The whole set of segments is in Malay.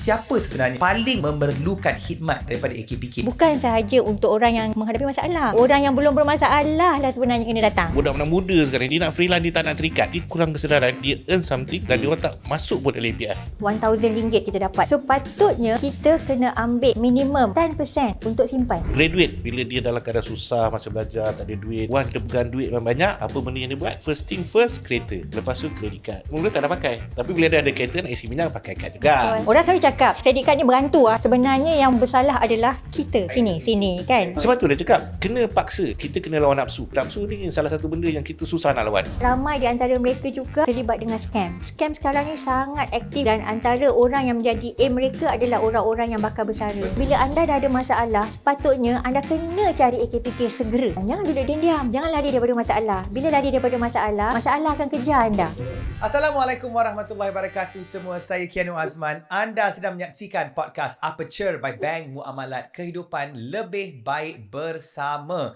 siapa sebenarnya paling memerlukan khidmat daripada AKPK? Bukan sahaja untuk orang yang menghadapi masalah. Orang yang belum bermasalah lah sebenarnya kena datang. Budak-budak muda sekarang, dia nak freelance, dia tak nak terikat. Dia kurang kesedaran, dia earn something dan dia orang tak masuk pun dalam APF. RM1,000 kita dapat. So patutnya kita kena ambil minimum 10% untuk simpan. Graduate, bila dia dalam keadaan susah, masa belajar, tak ada duit. Once dia pegang duit banyak, apa benda yang dia buat? First thing first, kereta. Lepas tu credit card. Mula tak nak pakai. Tapi bila dia ada kereta, nak isi minyak, pakai kad juga. Orang selalu cakap kredit card ni berantu lah. Sebenarnya yang bersalah adalah kita. Sini kan. Sebab tu dia cakap, kena paksa. Kita kena lawan nafsu. Nafsu ni salah satu benda yang kita susah nak lawan. Ramai di antara mereka juga terlibat dengan scam. Scam sekarang ni sangat aktif dan antara orang yang menjadi aim mereka adalah orang-orang yang bakal bersara. Bila anda dah ada masalah, sepatutnya anda kena cari AKPK segera. Jangan duduk diam-diam. Jangan lari daripada masalah. Bila lari daripada masalah, masalah akan kejar anda. Assalamualaikum warahmatullahi wabarakatuh semua. Saya Kianu Azman. Anda sedang menyaksikan podcast Aperture by Bank Muamalat. Kehidupan lebih baik bersama.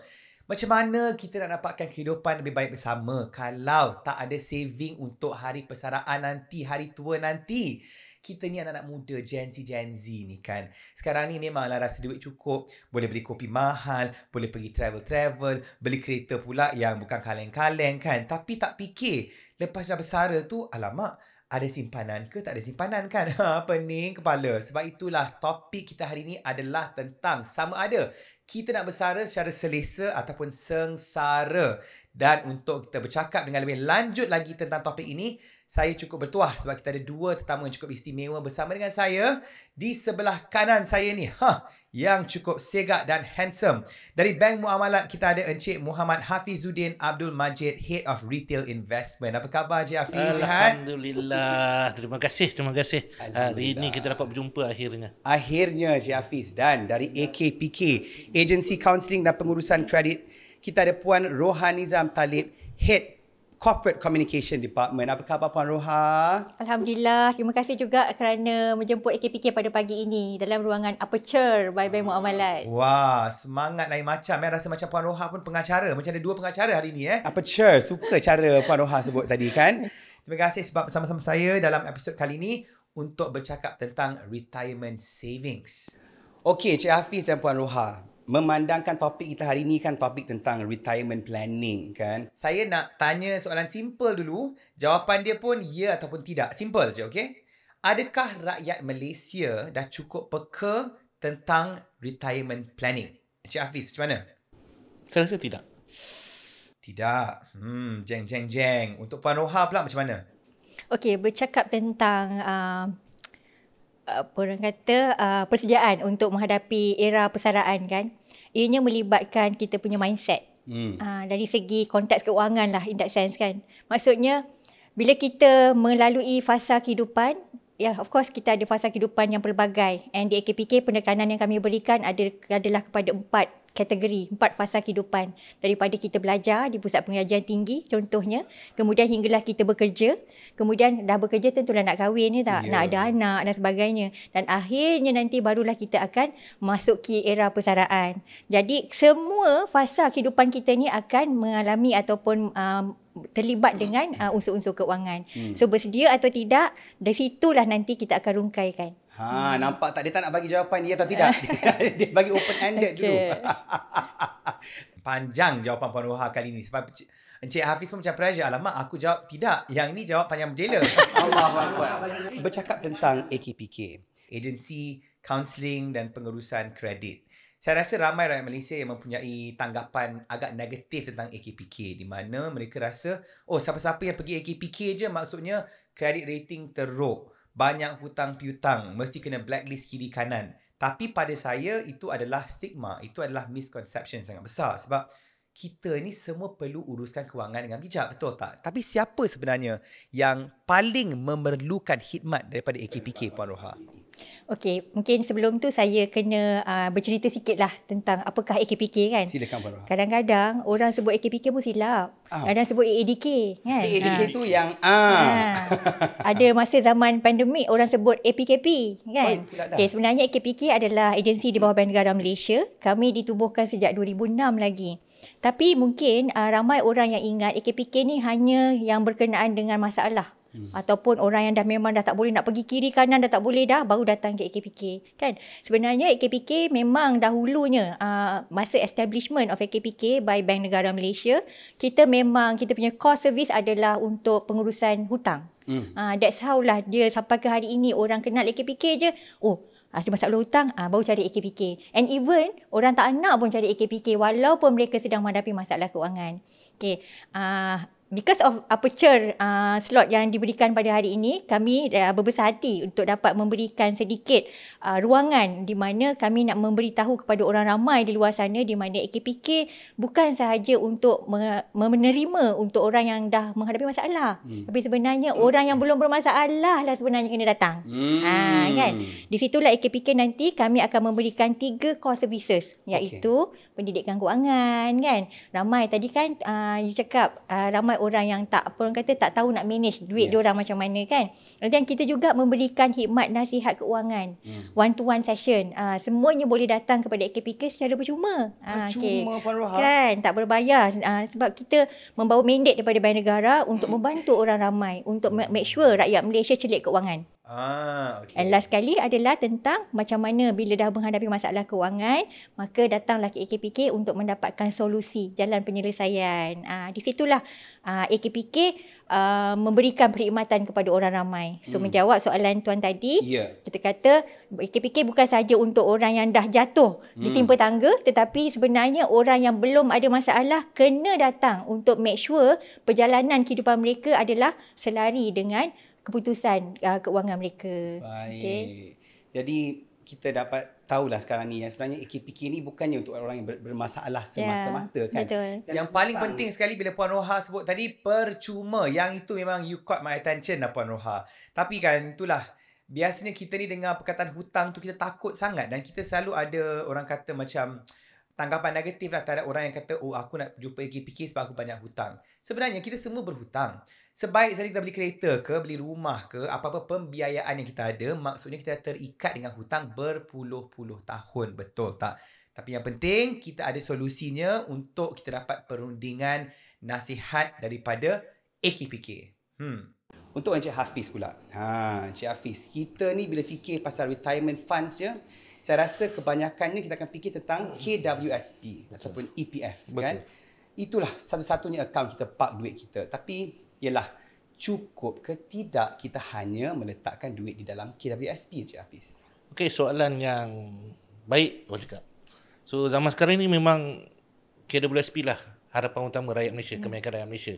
Macam mana kita nak dapatkan kehidupan lebih baik bersama kalau tak ada saving untuk hari persaraan nanti, hari tua nanti? Kita ni anak-anak muda, Gen Z ni kan. Sekarang ni memanglah rasa duit cukup. Boleh beli kopi mahal, boleh pergi travel, beli kereta pula yang bukan kaleng-kaleng kan. Tapi tak fikir, lepas dah bersara tu, alamak, ada simpanan ke tak ada simpanan kan? Pening kepala. Sebab itulah topik kita hari ni adalah tentang sama ada kita nak bersara secara selesa ataupun sengsara. Dan untuk kita bercakap dengan lebih lanjut lagi tentang topik ini, saya cukup bertuah sebab kita ada dua tetamu yang cukup istimewa bersama dengan saya. Di sebelah kanan saya ni, yang cukup segak dan handsome. Dari Bank Muamalat kita ada Encik Muhammad Hafizuddin Abdul Majid, Head of Retail Investment. Apa khabar Encik Hafiz? Alhamdulillah. Terima kasih. Hari ini kita dapat berjumpa akhirnya. Akhirnya Encik Hafiz. Dan dari AKPK, Agensi Counselling dan Pengurusan Kredit, kita ada Puan Roha Nizam Talib, Head Corporate Communication Department. Apa khabar Puan Roha? Alhamdulillah. Terima kasih juga kerana menjemput AKPK pada pagi ini dalam ruangan Aperture by Bank Muamalat. Wah, semangat lain macam. Rasa macam Puan Roha pun pengacara. Macam ada dua pengacara hari ni. Aperture. Suka cara Puan Roha sebut tadi kan. Terima kasih sebab bersama-sama saya dalam episod kali ini untuk bercakap tentang retirement savings. Okey, Cik Hafiz dan Puan Roha. Memandangkan topik kita hari ni kan topik tentang retirement planning kan. Saya nak tanya soalan simple dulu. Jawapan dia pun ya ataupun tidak. Simple je, okey? Adakah rakyat Malaysia dah cukup peka tentang retirement planning? Encik Hafiz, macam mana? Saya rasa tidak. Tidak. Jeng. Untuk Puan Roha pula macam mana? Okey, bercakap tentang orang kata persediaan untuk menghadapi era persaraan kan. Ianya melibatkan kita punya mindset. Dari segi konteks keuangan lah in that sense kan. Maksudnya bila kita melalui fasa kehidupan, of course kita ada fasa kehidupan yang pelbagai. And di AKPK penekanan yang kami berikan adalah kepada 4 kategori, 4 fasa kehidupan. Daripada kita belajar di pusat pengajian tinggi contohnya, kemudian hinggalah kita bekerja, kemudian dah bekerja tentulah nak kahwin ni tak, nak ada anak dan sebagainya. Dan akhirnya nanti barulah kita akan masuki era persaraan. Jadi semua fasa kehidupan kita ni akan mengalami ataupun terlibat dengan unsur-unsur keuangan. So bersedia atau tidak, dari situlah nanti kita akan rungkaikan. Nampak tak? Dia tak nak bagi jawapan dia atau tidak. Dia bagi open-ended dulu. Panjang jawapan Puan Roha kali ni. Sebab Encik Hafiz pun macam pressure. Alamak, aku jawab tidak. Yang ni jawab panjang berjela. Allahuakbar. Bercakap tentang AKPK, Agensi Counselling dan Pengurusan Kredit. Saya rasa ramai rakyat Malaysia yang mempunyai tanggapan agak negatif tentang AKPK, di mana mereka rasa, siapa-siapa yang pergi AKPK je maksudnya credit rating teruk, banyak hutang piutang, mesti kena blacklist kiri kanan. Tapi pada saya itu adalah stigma, itu adalah misconception sangat besar sebab kita ni semua perlu uruskan kewangan dengan bijak, betul tak? Tapi siapa sebenarnya yang paling memerlukan khidmat daripada AKPK, Puan Roha? Okey, mungkin sebelum tu saya kena bercerita sikitlah tentang apakah AKPK kan. Silakan Puan Roha. Kadang-kadang orang sebut AKPK pun silap. Kadang sebut AADK kan. AADK tu yang ada masa zaman pandemik orang sebut APKP kan. Okey, sebenarnya AKPK adalah agensi di bawah Bank Negara Malaysia. Kami ditubuhkan sejak 2006 lagi. Tapi mungkin ramai orang yang ingat AKPK ni hanya yang berkenaan dengan masalah. Ataupun orang yang memang dah tak boleh nak pergi kiri kanan, dah tak boleh dah, baru datang ke AKPK. Kan? Sebenarnya AKPK memang dahulunya masa establishment of AKPK by Bank Negara Malaysia, kita punya core service adalah untuk pengurusan hutang. That's how lah dia sampai ke hari ini orang kenal AKPK je. Ada masalah hutang, baru cari AKPK. And even orang tak nak pun cari AKPK walaupun mereka sedang menghadapi masalah keuangan. Okay. Because of aperture slot yang diberikan pada hari ini, kami berbesar hati untuk dapat memberikan sedikit ruangan di mana kami nak memberitahu kepada orang ramai di luar sana di mana AKPK bukan sahaja untuk menerima untuk orang yang dah menghadapi masalah. Tapi sebenarnya orang yang belum bermasalah lah sebenarnya kena datang. Kan? Di situlah AKPK nanti kami akan memberikan 3 core services, iaitu pendidikan kewangan, kan? Ramai tadi kan you cakap ramai orang yang tak tahu nak manage duit diorang macam mana, kan. Dan kita juga memberikan khidmat nasihat keuangan, one to one session. Semuanya boleh datang kepada AKPK secara percuma. Puan Roha. Kan, tak berbayar. Sebab kita membawa mandate daripada Bank Negara untuk membantu orang ramai untuk make sure rakyat Malaysia celik keuangan. And last kali adalah tentang macam mana bila dah menghadapi masalah keuangan, maka datanglah ke AKPK untuk mendapatkan solusi, jalan penyelesaian. Di situlah AKPK memberikan perkhidmatan kepada orang ramai. So menjawab soalan tuan tadi, kita kata AKPK bukan sahaja untuk orang yang dah jatuh ditimpa tangga, tetapi sebenarnya orang yang belum ada masalah kena datang untuk make sure perjalanan kehidupan mereka adalah selari dengan keputusan keuangan mereka. Baik. Jadi kita dapat tahulah sekarang ni yang sebenarnya AKPK ni bukannya untuk orang yang bermasalah semata-mata, kan. Betul. Yang paling penting sekali bila Puan Roha sebut tadi percuma. Yang itu memang you caught my attention lah Puan Roha. Tapi kan itulah, biasanya kita ni dengar perkataan hutang tu kita takut sangat dan kita selalu ada orang kata macam tanggapan negatif lah terhadap orang yang kata aku nak jumpa AKPK sebab aku banyak hutang. Sebenarnya kita semua berhutang. Sebaik saja kita beli kereta ke, beli rumah ke, apa-apa pembiayaan yang kita ada, maksudnya kita terikat dengan hutang berpuluh-puluh tahun. Betul tak? Tapi yang penting, kita ada solusinya untuk kita dapat perundingan nasihat daripada AKPK. Untuk Encik Hafiz pula. Encik Hafiz, kita ni bila fikir pasal retirement funds je, saya rasa kebanyakannya kita akan fikir tentang KWSP ataupun EPF. Kan? Itulah satu-satunya akaun kita park duit kita. Tapi ialah cukup ke tidak kita hanya meletakkan duit di dalam KWSP, Encik Hafiz? Okey, soalan yang baik orang cakap. So zaman sekarang ni memang KWSP lah harapan utama rakyat Malaysia, kebanyakan rakyat Malaysia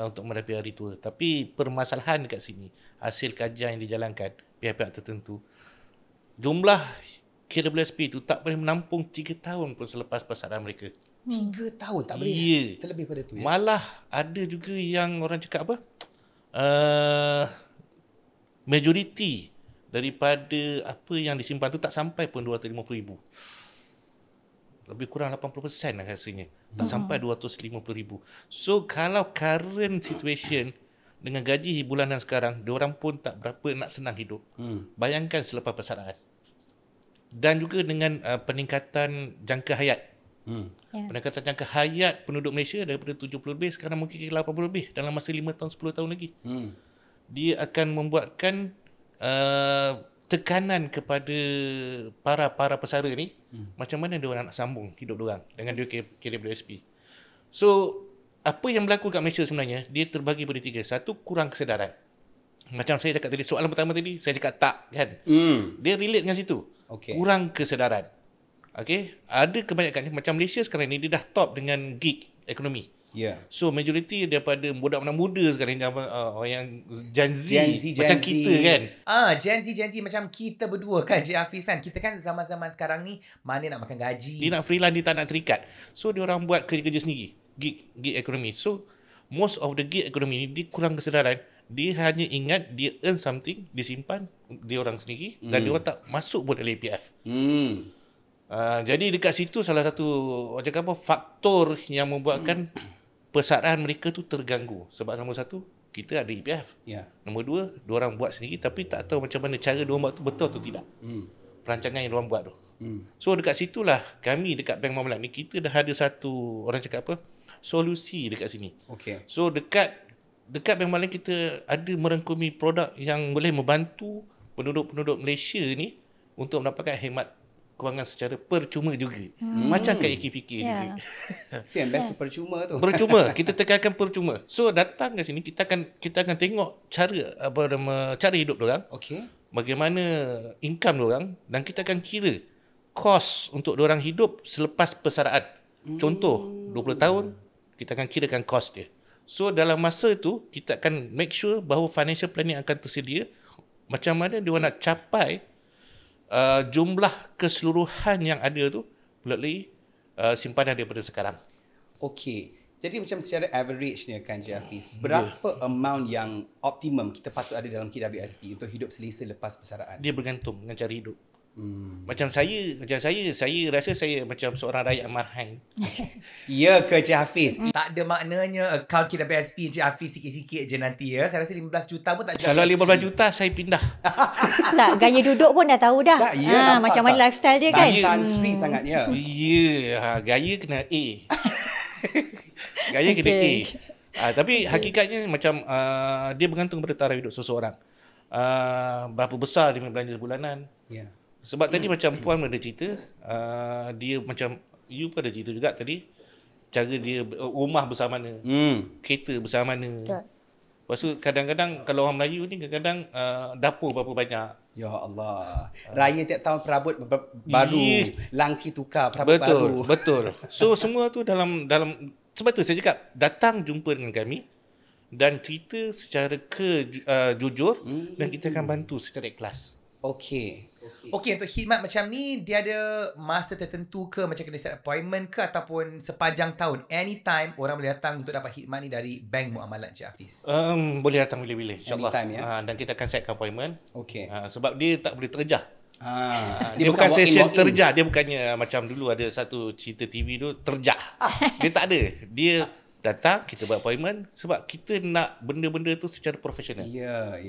untuk menghadapi hari tua. Tapi permasalahan dekat sini, hasil kajian yang dijalankan pihak-pihak tertentu, jumlah KWSP tu tak boleh menampung 3 tahun pun selepas persaraan mereka. 3 tahun tak boleh? Ya. Terlebih pada tu, ya? Malah ada juga yang orang cakap apa? Majoriti daripada apa yang disimpan tu tak sampai pun 250,000. Lebih kurang 80% lah rasanya. Tak sampai 250,000. So kalau current situation dengan gaji bulanan sekarang, diorang pun tak berapa nak senang hidup. Bayangkan selepas persaraan. Dan juga dengan peningkatan jangka hayat. Peningkatan jangka hayat penduduk Malaysia daripada 70 lebih sekarang mungkin 80 lebih dalam masa 5 tahun 10 tahun lagi. Dia akan membuatkan tekanan kepada para pesara ni, macam mana dia orang nak sambung hidup dia orang dengan duit KWSP. So apa yang berlaku kat Malaysia sebenarnya, dia terbagi pada 3. Satu, kurang kesedaran. Macam saya cakap tadi, soalan pertama tadi saya cakap tak, kan. Dia relate dengan situ. Kurang kesedaran. Okay, ada kebanyakan macam Malaysia sekarang ni dia dah top dengan gig ekonomi. So majoriti daripada budak-budak muda sekarang ni, yang Gen Z macam kita, kan. Gen Z macam kita berdua, kan, Cik Hafiz, kan. Kita kan zaman-zaman sekarang ni mana nak makan gaji. Dia nak freelance, dia tak nak terikat. So dia orang buat kerja-kerja sendiri, gig ekonomi. So most of the gig ekonomi ni dia kurang kesedaran. Dia hanya ingat dia earn something, dia simpan dia orang sendiri, dan dia orang tak masuk pun dalam APF. Jadi dekat situ salah satu faktor yang membuatkan persaraan mereka tu terganggu. Sebab nombor 1, kita ada EPF. Nombor 2, diorang buat sendiri tapi tak tahu macam mana cara diorang buat tu betul atau tidak. Perancangan yang diorang buat tu. So dekat situlah kami dekat Bank Muamalat ni, kita dah ada satu solusi dekat sini. So dekat dekat Bank Muamalat kita ada merangkumi produk yang boleh membantu penduduk-penduduk Malaysia ni untuk mendapatkan khidmat kewangan secara percuma juga. Macam kat AKPK juga. Itu yang best percuma tu. Percuma, kita tekankan percuma. So datang ke sini kita akan tengok cara hidup diorang. Okey. Bagaimana income diorang dan kita akan kira kos untuk diorang hidup selepas persaraan. Contoh 20 tahun kita akan kirakan kos dia. So dalam masa itu kita akan make sure bahawa financial planning akan tersedia macam mana dia nak capai jumlah keseluruhan yang ada tu melalui simpanan daripada sekarang. Okey. Jadi macam secara average-nya kan Cik Hafiz, berapa amount yang optimum kita patut ada dalam KWSP untuk hidup selesa lepas persaraan? Dia bergantung dengan cara hidup. Macam saya rasa saya macam seorang rakyat marhang. Ya ke Cik Hafiz? Tak ada maknanya akaun KWSP Encik Hafiz sikit-sikit je nanti ya. Saya rasa 15 juta pun tak cukup. Kalau 15 juta saya pindah. Tak, gaya duduk pun dah tahu dah. Tak, ya, nampak macam mana tak? lifestyle dia kan. Free sangatnya. Ya, gaya kena A. Gaya kena A. Tapi hakikatnya macam dia bergantung pada taraf hidup seseorang. Berapa besar dia belanja bulanan. Ya. Sebab tadi macam Puan ada cerita, dia macam, you pun ada cerita juga tadi, cara dia rumah besar mana, kereta besar mana. Lepas tu kadang-kadang kalau orang Melayu ni kadang-kadang dapur berapa banyak. Ya Allah. Raya tiap tahun perabot baru, langsi tukar perabot baru. Betul. So semua tu dalam sebab tu saya cakap datang jumpa dengan kami dan cerita secara jujur dan kita akan bantu secara ikhlas. Okey. Okey, untuk khidmat macam ni, dia ada masa tertentu ke, macam kena set appointment ke, ataupun sepanjang tahun, anytime orang boleh datang untuk dapat khidmat ni dari Bank Muamalat Encik Hafiz? Boleh datang bila-bila insyaAllah. Anytime, ya? Dan kita akan set appointment. Okey. Sebab dia tak boleh terjah. Dia bukan walk in, session walk in. terjah. Dia bukannya macam dulu ada satu cerita TV tu terjah. Dia tak ada. Dia datang, kita buat appointment sebab kita nak benda-benda tu secara profesional. Ya.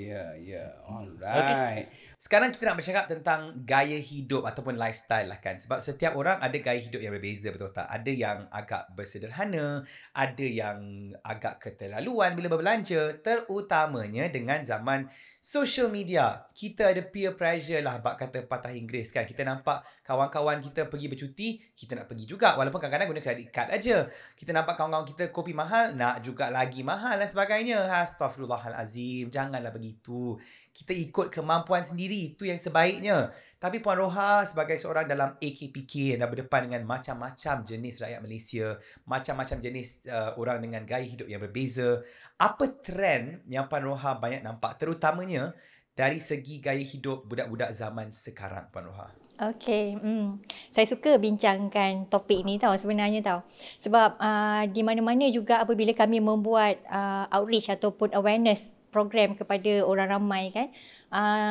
Alright. Sekarang kita nak bercakap tentang gaya hidup ataupun lifestyle lah kan. Sebab setiap orang ada gaya hidup yang berbeza, betul tak? Ada yang agak bersederhana, ada yang agak keterlaluan bila berbelanja, terutamanya dengan zaman social media. Kita ada peer pressure lah, bak kata patah Inggeris kan. Kita nampak kawan-kawan kita pergi bercuti, kita nak pergi juga. Walaupun kadang-kadang guna credit card aja. Kita nampak kawan-kawan kita kopi mahal, nak juga lagi mahal dan sebagainya. Astaghfirullahalazim, janganlah begitu. Kita ikut kemampuan sendiri, itu yang sebaiknya. Tapi Puan Roha sebagai seorang dalam AKPK yang dah berdepan dengan macam-macam jenis rakyat Malaysia, macam-macam jenis orang dengan gaya hidup yang berbeza, apa trend yang Puan Roha banyak nampak terutamanya dari segi gaya hidup budak-budak zaman sekarang, Puan Roha? Okey, saya suka bincangkan topik ni sebenarnya sebab di mana-mana juga apabila kami membuat outreach ataupun awareness program kepada orang ramai kan,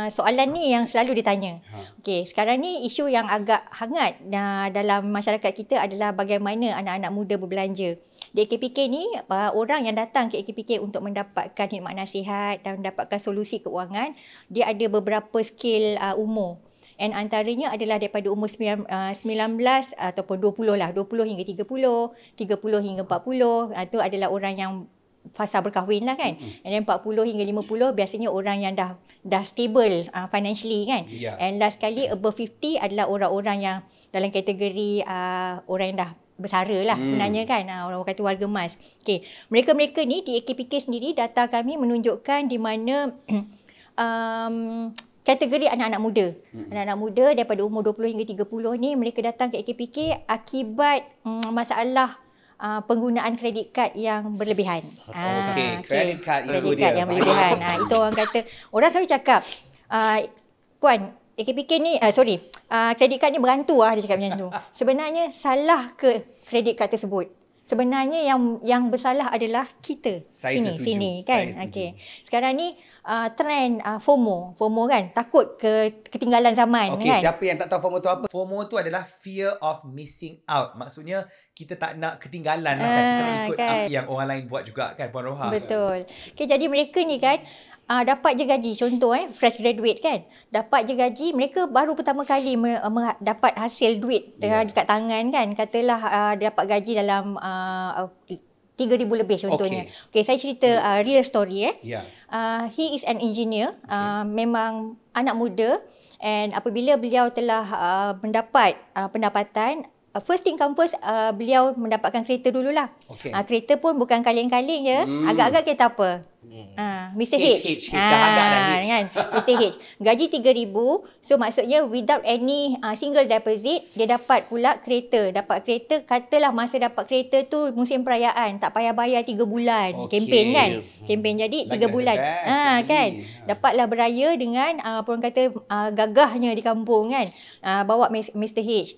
soalan ni yang selalu ditanya. Okey, sekarang ni isu yang agak hangat dalam masyarakat kita adalah bagaimana anak-anak muda berbelanja. Di AKPK ni, orang yang datang ke AKPK untuk mendapatkan khidmat nasihat dan mendapatkan solusi keuangan, dia ada beberapa skill umur. And antaranya adalah daripada umur 19 ataupun 20 lah. 20 hingga 30, 30 hingga 40. Itu adalah orang yang fasa berkahwin lah kan. And then 40 hingga 50 biasanya orang yang dah stable financially kan. Yeah. And last kali above 50 adalah orang-orang yang dalam kategori orang yang dah bersara lah sebenarnya kan. Orang kata warga emas. Okay. Mereka-mereka ni di AKPK sendiri, data kami menunjukkan di mana kategori anak-anak muda. Anak-anak muda daripada umur 20 hingga 30 ni, mereka datang ke AKPK akibat masalah penggunaan kredit kad yang berlebihan. Okey, credit card itu Kredit dia. kad yang berlebihan. Itu orang kata, orang selalu cakap, Puan, AKPK ni, kredit kad ni berantu dia cakap macam tu. Sebenarnya salah ke kredit kad tersebut? Sebenarnya yang bersalah adalah kita. Saya setuju. Sini kan. Saya setuju. Okey. Sekarang ni trend FOMO kan, takut ketinggalan zaman Okey, kan. siapa yang tak tahu FOMO tu apa? FOMO tu adalah fear of missing out. Maksudnya kita tak nak ketinggalan lah kan. Kita nak ikut kan. apa yang orang lain buat juga kan, Puan Roha. Betul. Okay, jadi mereka ni kan dapat je gaji, contoh fresh graduate kan, dapat je gaji, mereka baru pertama kali dapat hasil duit dekat tangan kan, katalah dapat gaji dalam 3,000 lebih contohnya. Okay, saya cerita real story. Yeah. He is an engineer, memang anak muda, and apabila beliau telah mendapat pendapatan, first thing come first, beliau mendapatkan kereta dululah. Okay. Kereta pun bukan kaleng-kaleng je, agak-agak kereta apa? Mr. H. Kan? Mr. H. Gaji 3,000. So maksudnya without any single deposit, dia dapat pula kereta. Dapat kereta, katalah masa dapat kereta tu musim perayaan, tak payah bayar 3 bulan. Kempen kan? Kempen jadi 3 bulan. Kan? Dapatlah beraya dengan orang kata gagahnya di kampung kan. Bawa Mr. H.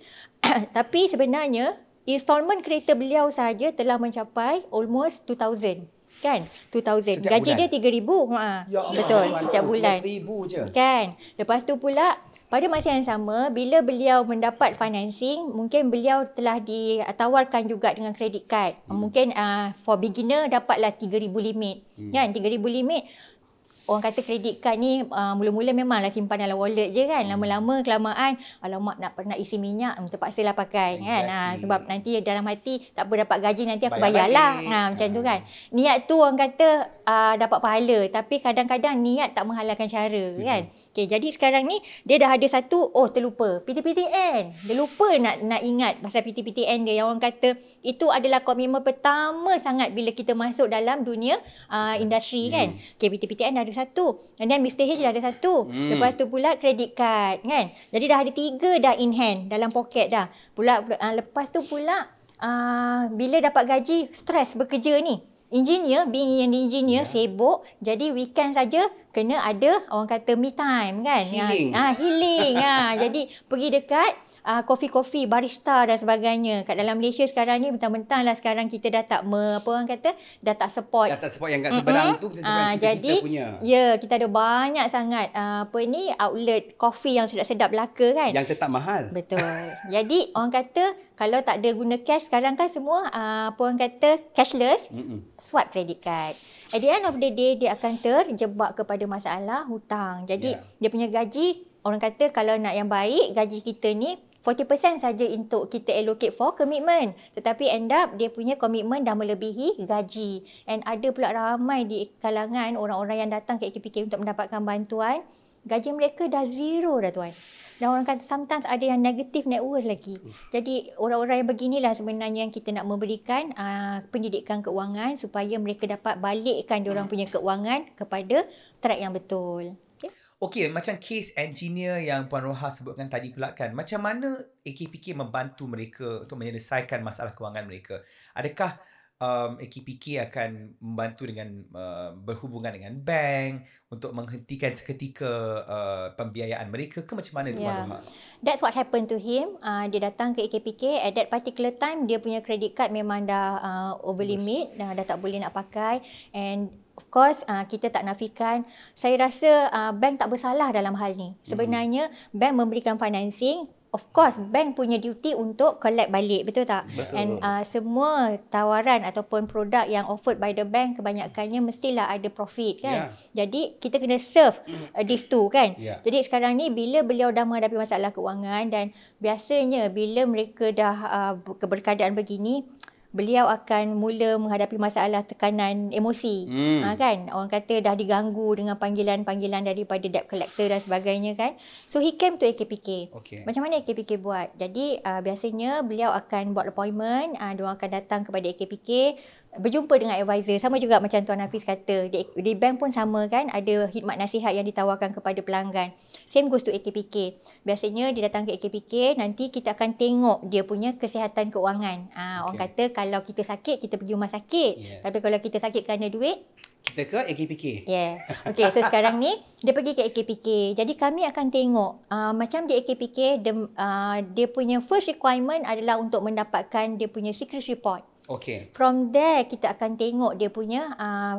Tapi sebenarnya installment kereta beliau saja telah mencapai almost 2,000. Kan? 2,000. Gaji dia 3,000. Betul, setiap bulan. 11,000 je. Kan? Lepas tu pula, pada masa yang sama, bila beliau mendapat financing, mungkin beliau telah ditawarkan juga dengan credit card. Mungkin for beginner dapatlah 3,000 limit. Kan? 3,000 limit. Orang kata kredit card ni mula-mula memanglah simpan dalam wallet je kan. Lama-lama kelamaan, alamak nak isi minyak, terpaksalah pakai kan. Sebab nanti dalam hati tak apa dapat gaji nanti aku bayarlah. Macam tu kan. Niat tu orang kata dapat pahala, tapi kadang-kadang niat tak menghalalkan cara. Setuju. Kan. Okay, jadi sekarang ni dia dah ada satu, terlupa PTPTN. Dia lupa nak ingat pasal PTPTN dia, yang orang kata itu adalah komitmen pertama sangat bila kita masuk dalam dunia industri kan. Okay, PTPTN dah ada satu. And then Mr. H dah ada satu. Lepas tu pula credit card kan. Jadi dah ada 3 dah in hand dalam poket dah. Pula lepas tu pula bila dapat gaji, stres bekerja ni. Engineer, being an engineer, sibuk. Jadi weekend saja kena ada orang kata me time kan. Healing. Healing. Jadi pergi dekat kopi-kopi, barista dan sebagainya. Kat dalam Malaysia sekarang ni mentang-mentang lah sekarang kita dah tak dah tak support. Dah tak support yang kat seberang tu, kita sebab kita punya. Ya, kita ada banyak sangat outlet kopi yang sedap-sedap belaka kan. Yang tetap mahal. Betul. Jadi orang kata kalau tak ada guna cash, sekarang kan semua orang kata cashless, swipe credit card. At the end of the day, dia akan terjebak kepada masalah hutang. Jadi dia punya gaji, orang kata kalau nak yang baik, gaji kita ni 40% saja untuk kita allocate for commitment. Tetapi end up dia punya komitmen dah melebihi gaji. And ada pula ramai di kalangan orang-orang yang datang ke AKPK untuk mendapatkan bantuan, gaji mereka dah zero dah tuan. Dan orang kata sometimes ada yang negative net worth lagi. Jadi orang-orang yang beginilah sebenarnya yang kita nak memberikan pendidikan keuangan supaya mereka dapat balikkan diorang punya keuangan kepada track yang betul. Okey, macam case engineer yang Puan Roha sebutkan tadi pula kan, macam mana AKPK membantu mereka untuk menyelesaikan masalah kewangan mereka? Adakah AKPK akan membantu dengan berhubungan dengan bank untuk menghentikan seketika pembiayaan mereka ke macam mana tu Puan Roha? That's what happened to him. Dia datang ke AKPK at that particular time, dia punya credit card memang dah over limit, dah tak boleh nak pakai. And of course, kita tak nafikan. Saya rasa bank tak bersalah dalam hal ni. Sebenarnya, bank memberikan financing. Of course, bank punya duty untuk collect balik. Betul tak? Betul. And semua tawaran ataupun produk yang offered by the bank, kebanyakannya mestilah ada profit kan? Jadi, kita kena serve these two kan? Jadi, sekarang ni bila beliau dah menghadapi masalah keuangan dan biasanya bila mereka dah keberkeadaan begini, beliau akan mula menghadapi masalah tekanan emosi. Kan? Orang kata dah diganggu dengan panggilan-panggilan daripada debt collector dan sebagainya kan. So he came to AKPK. Macam mana AKPK buat? Jadi biasanya beliau akan buat appointment, dia akan datang kepada AKPK, berjumpa dengan advisor. Sama juga macam Tuan Hafiz kata, di bank pun sama kan, ada khidmat nasihat yang ditawarkan kepada pelanggan. Same goes to AKPK. Biasanya dia datang ke AKPK, nanti kita akan tengok dia punya kesihatan keuangan. Orang kata kalau kita sakit, kita pergi rumah sakit. Tapi kalau kita sakit kerana duit, kita ke AKPK. Okay, so sekarang ni dia pergi ke AKPK. Jadi kami akan tengok macam di AKPK, dia punya first requirement adalah untuk mendapatkan dia punya secret report. From there kita akan tengok dia punya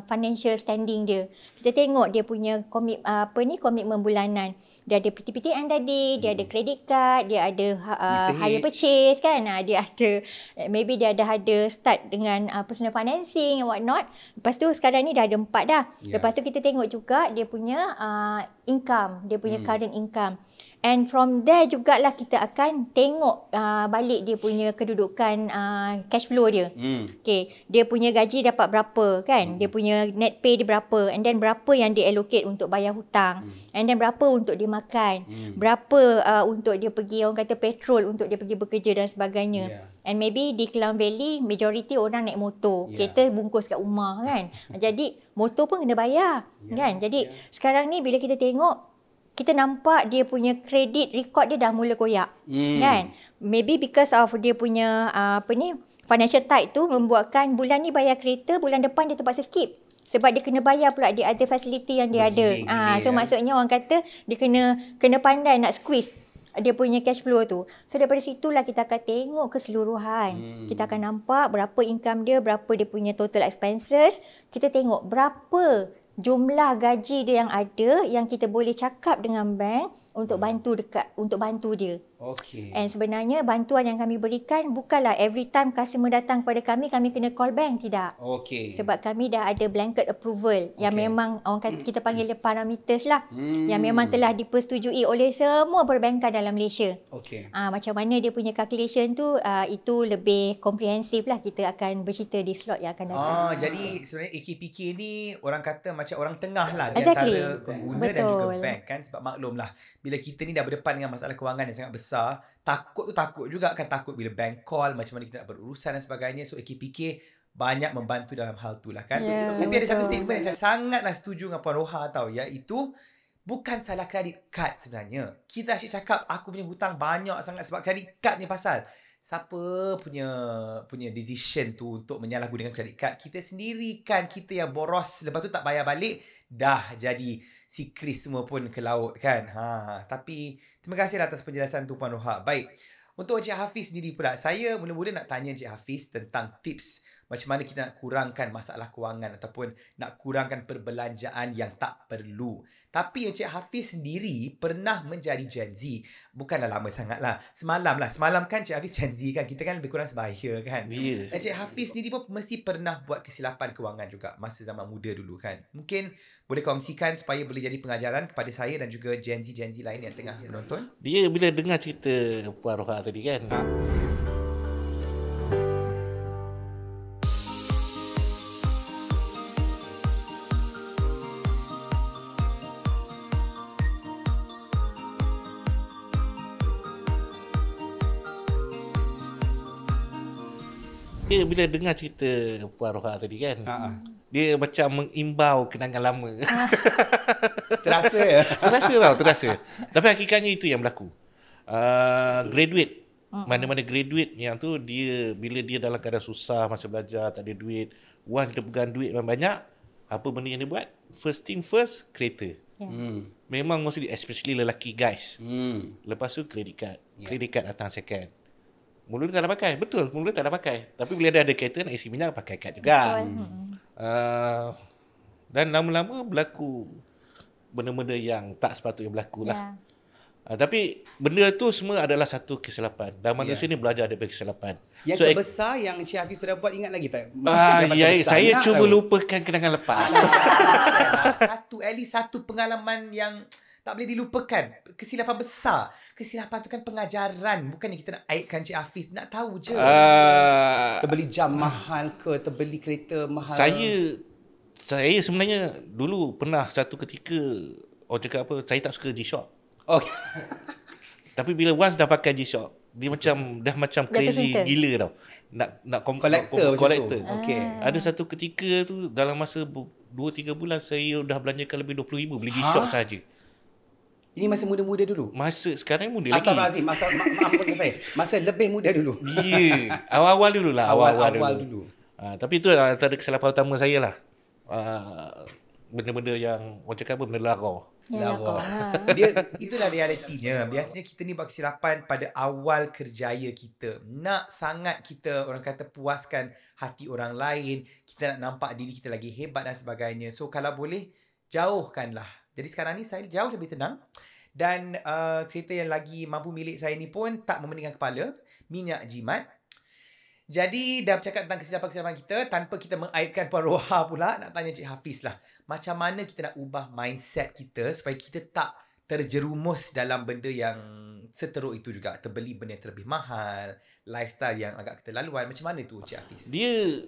financial standing dia. Kita tengok dia punya komitmen bulanan. Dia ada PTPTN tadi, dia ada credit card, dia ada hire purchase kan. Dia ada maybe dia dah ada start dengan personal financing and what not. Lepas tu sekarang ni dah ada 4 dah. Lepas tu kita tengok juga dia punya income, dia punya current income. And from there jugalah kita akan tengok balik dia punya kedudukan cash flow dia. Okay, dia punya gaji dapat berapa kan? Dia punya net pay dia berapa? And then berapa yang dia allocate untuk bayar hutang? And then berapa untuk dia makan? Berapa untuk dia pergi, orang kata petrol untuk dia pergi bekerja dan sebagainya. And maybe di Klang Valley majority orang naik motor. Kereta bungkus kat rumah kan. Jadi motor pun kena bayar kan. Jadi sekarang ni bila kita tengok, kita nampak dia punya credit record dia dah mula koyak. Kan? Maybe because of dia punya financial tight tu membuatkan bulan ni bayar kereta, bulan depan dia terpaksa skip. Sebab dia kena bayar pula di other facility yang dia ada. So maksudnya orang kata dia kena pandai nak squeeze dia punya cash flow tu. So daripada situlah kita akan tengok keseluruhan. Kita akan nampak berapa income dia, berapa dia punya total expenses. Kita tengok berapa jumlah gaji dia yang ada yang kita boleh cakap dengan bank untuk bantu dia. Okay. And sebenarnya bantuan yang kami berikan bukanlah every time customer datang kepada kami kena call bank, tidak. Okay. Sebab kami dah ada blanket approval yang memang orang kata kita panggil dia parameters lah. Yang memang telah dipersetujui oleh semua perbankan dalam Malaysia. Okay. Macam mana dia punya calculation tu itu lebih komprehensif lah, kita akan bercerita di slot yang akan datang. Jadi sebenarnya AKPK ni orang kata macam orang tengah lah di antara pengguna dan juga bank kan. Sebab maklumlah bila kita ni dah berdepan dengan masalah kewangan yang sangat besar, takut juga kan, takut bila bank call, macam mana kita nak berurusan dan sebagainya. So AKPK banyak membantu dalam hal tu lah kan. Tapi ada satu statement yang saya sangatlah setuju dengan Puan Roha tau, iaitu bukan salah kredit card sebenarnya. Kita asyik cakap aku punya hutang banyak sangat sebab kredit card ni pasal. Siapa punya decision tu untuk menyalahgunakan kredit card? Kita sendiri kan, kita yang boros, lepas tu tak bayar balik, dah jadi si Chris semua pun ke laut kan. Tapi terima kasih atas penjelasan tu Puan Roha. Baik, untuk Encik Hafiz sendiri pula, saya mula-mula nak tanya Encik Hafiz tentang tips macam mana kita nak kurangkan masalah kewangan ataupun nak kurangkan perbelanjaan yang tak perlu. Tapi Encik Hafiz sendiri pernah menjadi Gen Z. Bukanlah lama sangat lah. Semalam kan Encik Hafiz Gen Z kan. Kita kan lebih kurang sebaya kan. Encik Hafiz sendiri pun mesti pernah buat kesilapan kewangan juga masa zaman muda dulu kan. Mungkin boleh kongsikan supaya boleh jadi pengajaran kepada saya dan juga Gen Z lain yang tengah menonton. Dia bila dengar cerita Puan Roha tadi kan, dia bila dengar cerita Puan Roha tadi kan, dia macam mengimbau kenangan lama. Terasa. Tapi hakikatnya itu yang berlaku. Graduate, mana-mana graduate yang tu, dia bila dia dalam keadaan susah masa belajar, tak ada duit, once dia pegang duit banyak, apa benda yang dia buat? First thing first, kereta. Memang mostly, especially lelaki guys. Lepas tu credit card. Credit card datang second. Mula tak ada pakai. Betul, mula tak ada pakai. Tapi bila dia ada kereta, nak isi minyak, pakai kad juga. Dan lama-lama berlaku benda-benda yang tak sepatutnya berlaku lah. Tapi benda tu semua adalah satu kesilapan. Dan manusia ni belajar daripada kesilapan. Yang terbesar yang Encik Hafiz pernah buat, ingat lagi tak? Saya cuba lupakan kenangan lepas. At least satu pengalaman yang tak boleh dilupakan. Kesilapan besar. Kesilapan tu kan pengajaran. Bukannya kita nak aibkan Encik Hafiz. Nak tahu je. Terbeli jam mahal ke? Terbeli kereta mahal? Saya sebenarnya dulu pernah satu ketika, orang cakap apa, saya tak suka G-Shock. Okay. Tapi bila once dah pakai G-Shock, dia macam crazy gila tau. Nak collector. Okay. Ada satu ketika tu, dalam masa 2-3 bulan, saya dah belanjakan lebih 20,000 beli G-Shock saja. Ini masa muda-muda dulu? Masa sekarang muda lagi. Astagfirullahaladzim. Maafkan saya. Masa lebih muda dulu. Awal-awal dulu lah. Awal dulu. Tapi itu antara kesilapan utama saya lah. Benda-benda yang orang cakap apa, benda lara. Itulah realitinya. Biasanya kita ni buat kesilapan pada awal kerjaya kita. Nak sangat kita, orang kata, puaskan hati orang lain. Kita nak nampak diri kita lagi hebat dan sebagainya. So kalau boleh, jauhkanlah. Jadi sekarang ni saya jauh lebih tenang. Dan kereta yang lagi mampu milik saya ni pun tak memeningkan kepala. Minyak jimat. Jadi dah bercakap tentang kesilapan-kesilapan kita, tanpa kita mengaibkan Puan Roha pula, nak tanya Encik Hafiz lah. Macam mana kita nak ubah mindset kita supaya kita tak terjerumus dalam benda yang seteruk itu juga, terbeli benda yang terlebih mahal, lifestyle yang agak keterlaluan. Macam mana tu Cik Hafiz? Dia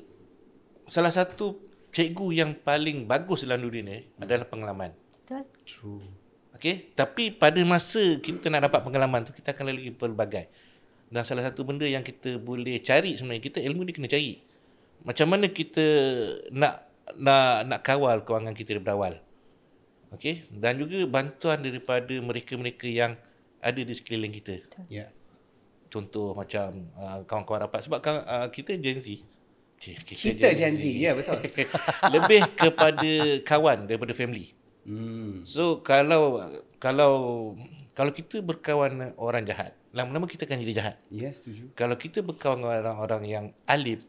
salah satu cikgu yang paling bagus dalam dunia ni adalah pengalaman. Betul. True. Okey, tapi pada masa kita nak dapat pengalaman tu, kita akan lalui pelbagai. Dan salah satu benda yang kita boleh cari sebenarnya, kita ilmu ni kena cari. Macam mana kita nak kawal kewangan kita daripada awal. Okey, dan juga bantuan daripada mereka-mereka yang ada di sekeliling kita. Ya. Contoh macam kawan-kawan rapat, sebab kita Gen Z. Kita Gen Z, ya betul. Lebih kepada kawan daripada family. So kalau kita berkawan dengan orang jahat, lama-lama kita akan jadi jahat. Ya, setuju. Kalau kita berkawan dengan orang-orang yang alim,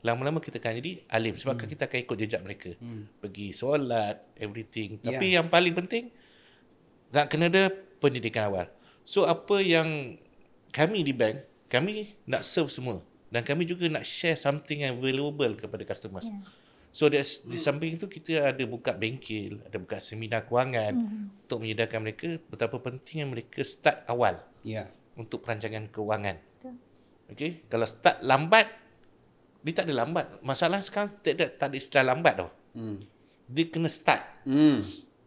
lama-lama kita akan jadi alim sebab kita akan ikut jejak mereka. Pergi solat, everything. Tapi yang paling penting nak kena ada pendidikan awal. So apa yang kami di bank, kami nak serve semua dan kami juga nak share something yang valuable kepada customers. So di samping itu kita ada buka bengkel, ada buka seminar kewangan untuk menyedarkan mereka betapa pentingnya mereka start awal untuk perancangan kewangan. Okay? Kalau start lambat, dia tak ada lambat. Masalah sekarang tak ada istilah lambat tau. Dia kena start.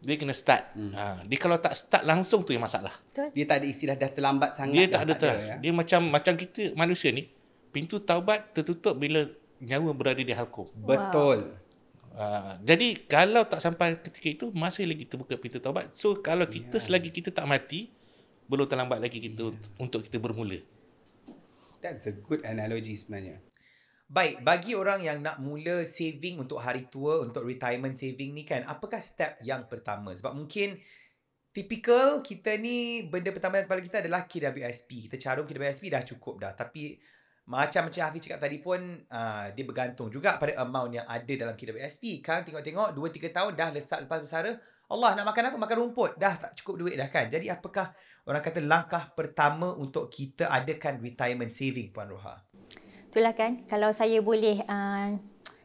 Dia kena start. Dia kalau tak start langsung tu yang masalah. Dia tak ada istilah dah terlambat sangat. Dia tak ada. Dia macam kita manusia ni, pintu taubat tertutup bila nyawa berada di halkum. Betul. Jadi kalau tak sampai ketika itu, masih lagi kita buka pintu taubat. So kalau kita selagi kita tak mati, belum terlambat lagi kita untuk kita bermula. That's a good analogy sebenarnya. Baik, bagi orang yang nak mula saving untuk hari tua, untuk retirement saving ni kan, apakah step yang pertama? Sebab mungkin typical kita ni, benda pertama dalam kepala kita adalah KWSP. Kita carum KWSP dah cukup dah. Tapi macam Hafiz cakap tadi pun, dia bergantung juga pada amount yang ada dalam KWSP. Kan tengok-tengok 2-3 tahun dah lesat lepas bersara, Allah nak makan apa? Makan rumput. Dah tak cukup duit dah kan. Jadi apakah orang kata langkah pertama untuk kita adakan retirement saving, Puan Roha? Itulah kan, kalau saya boleh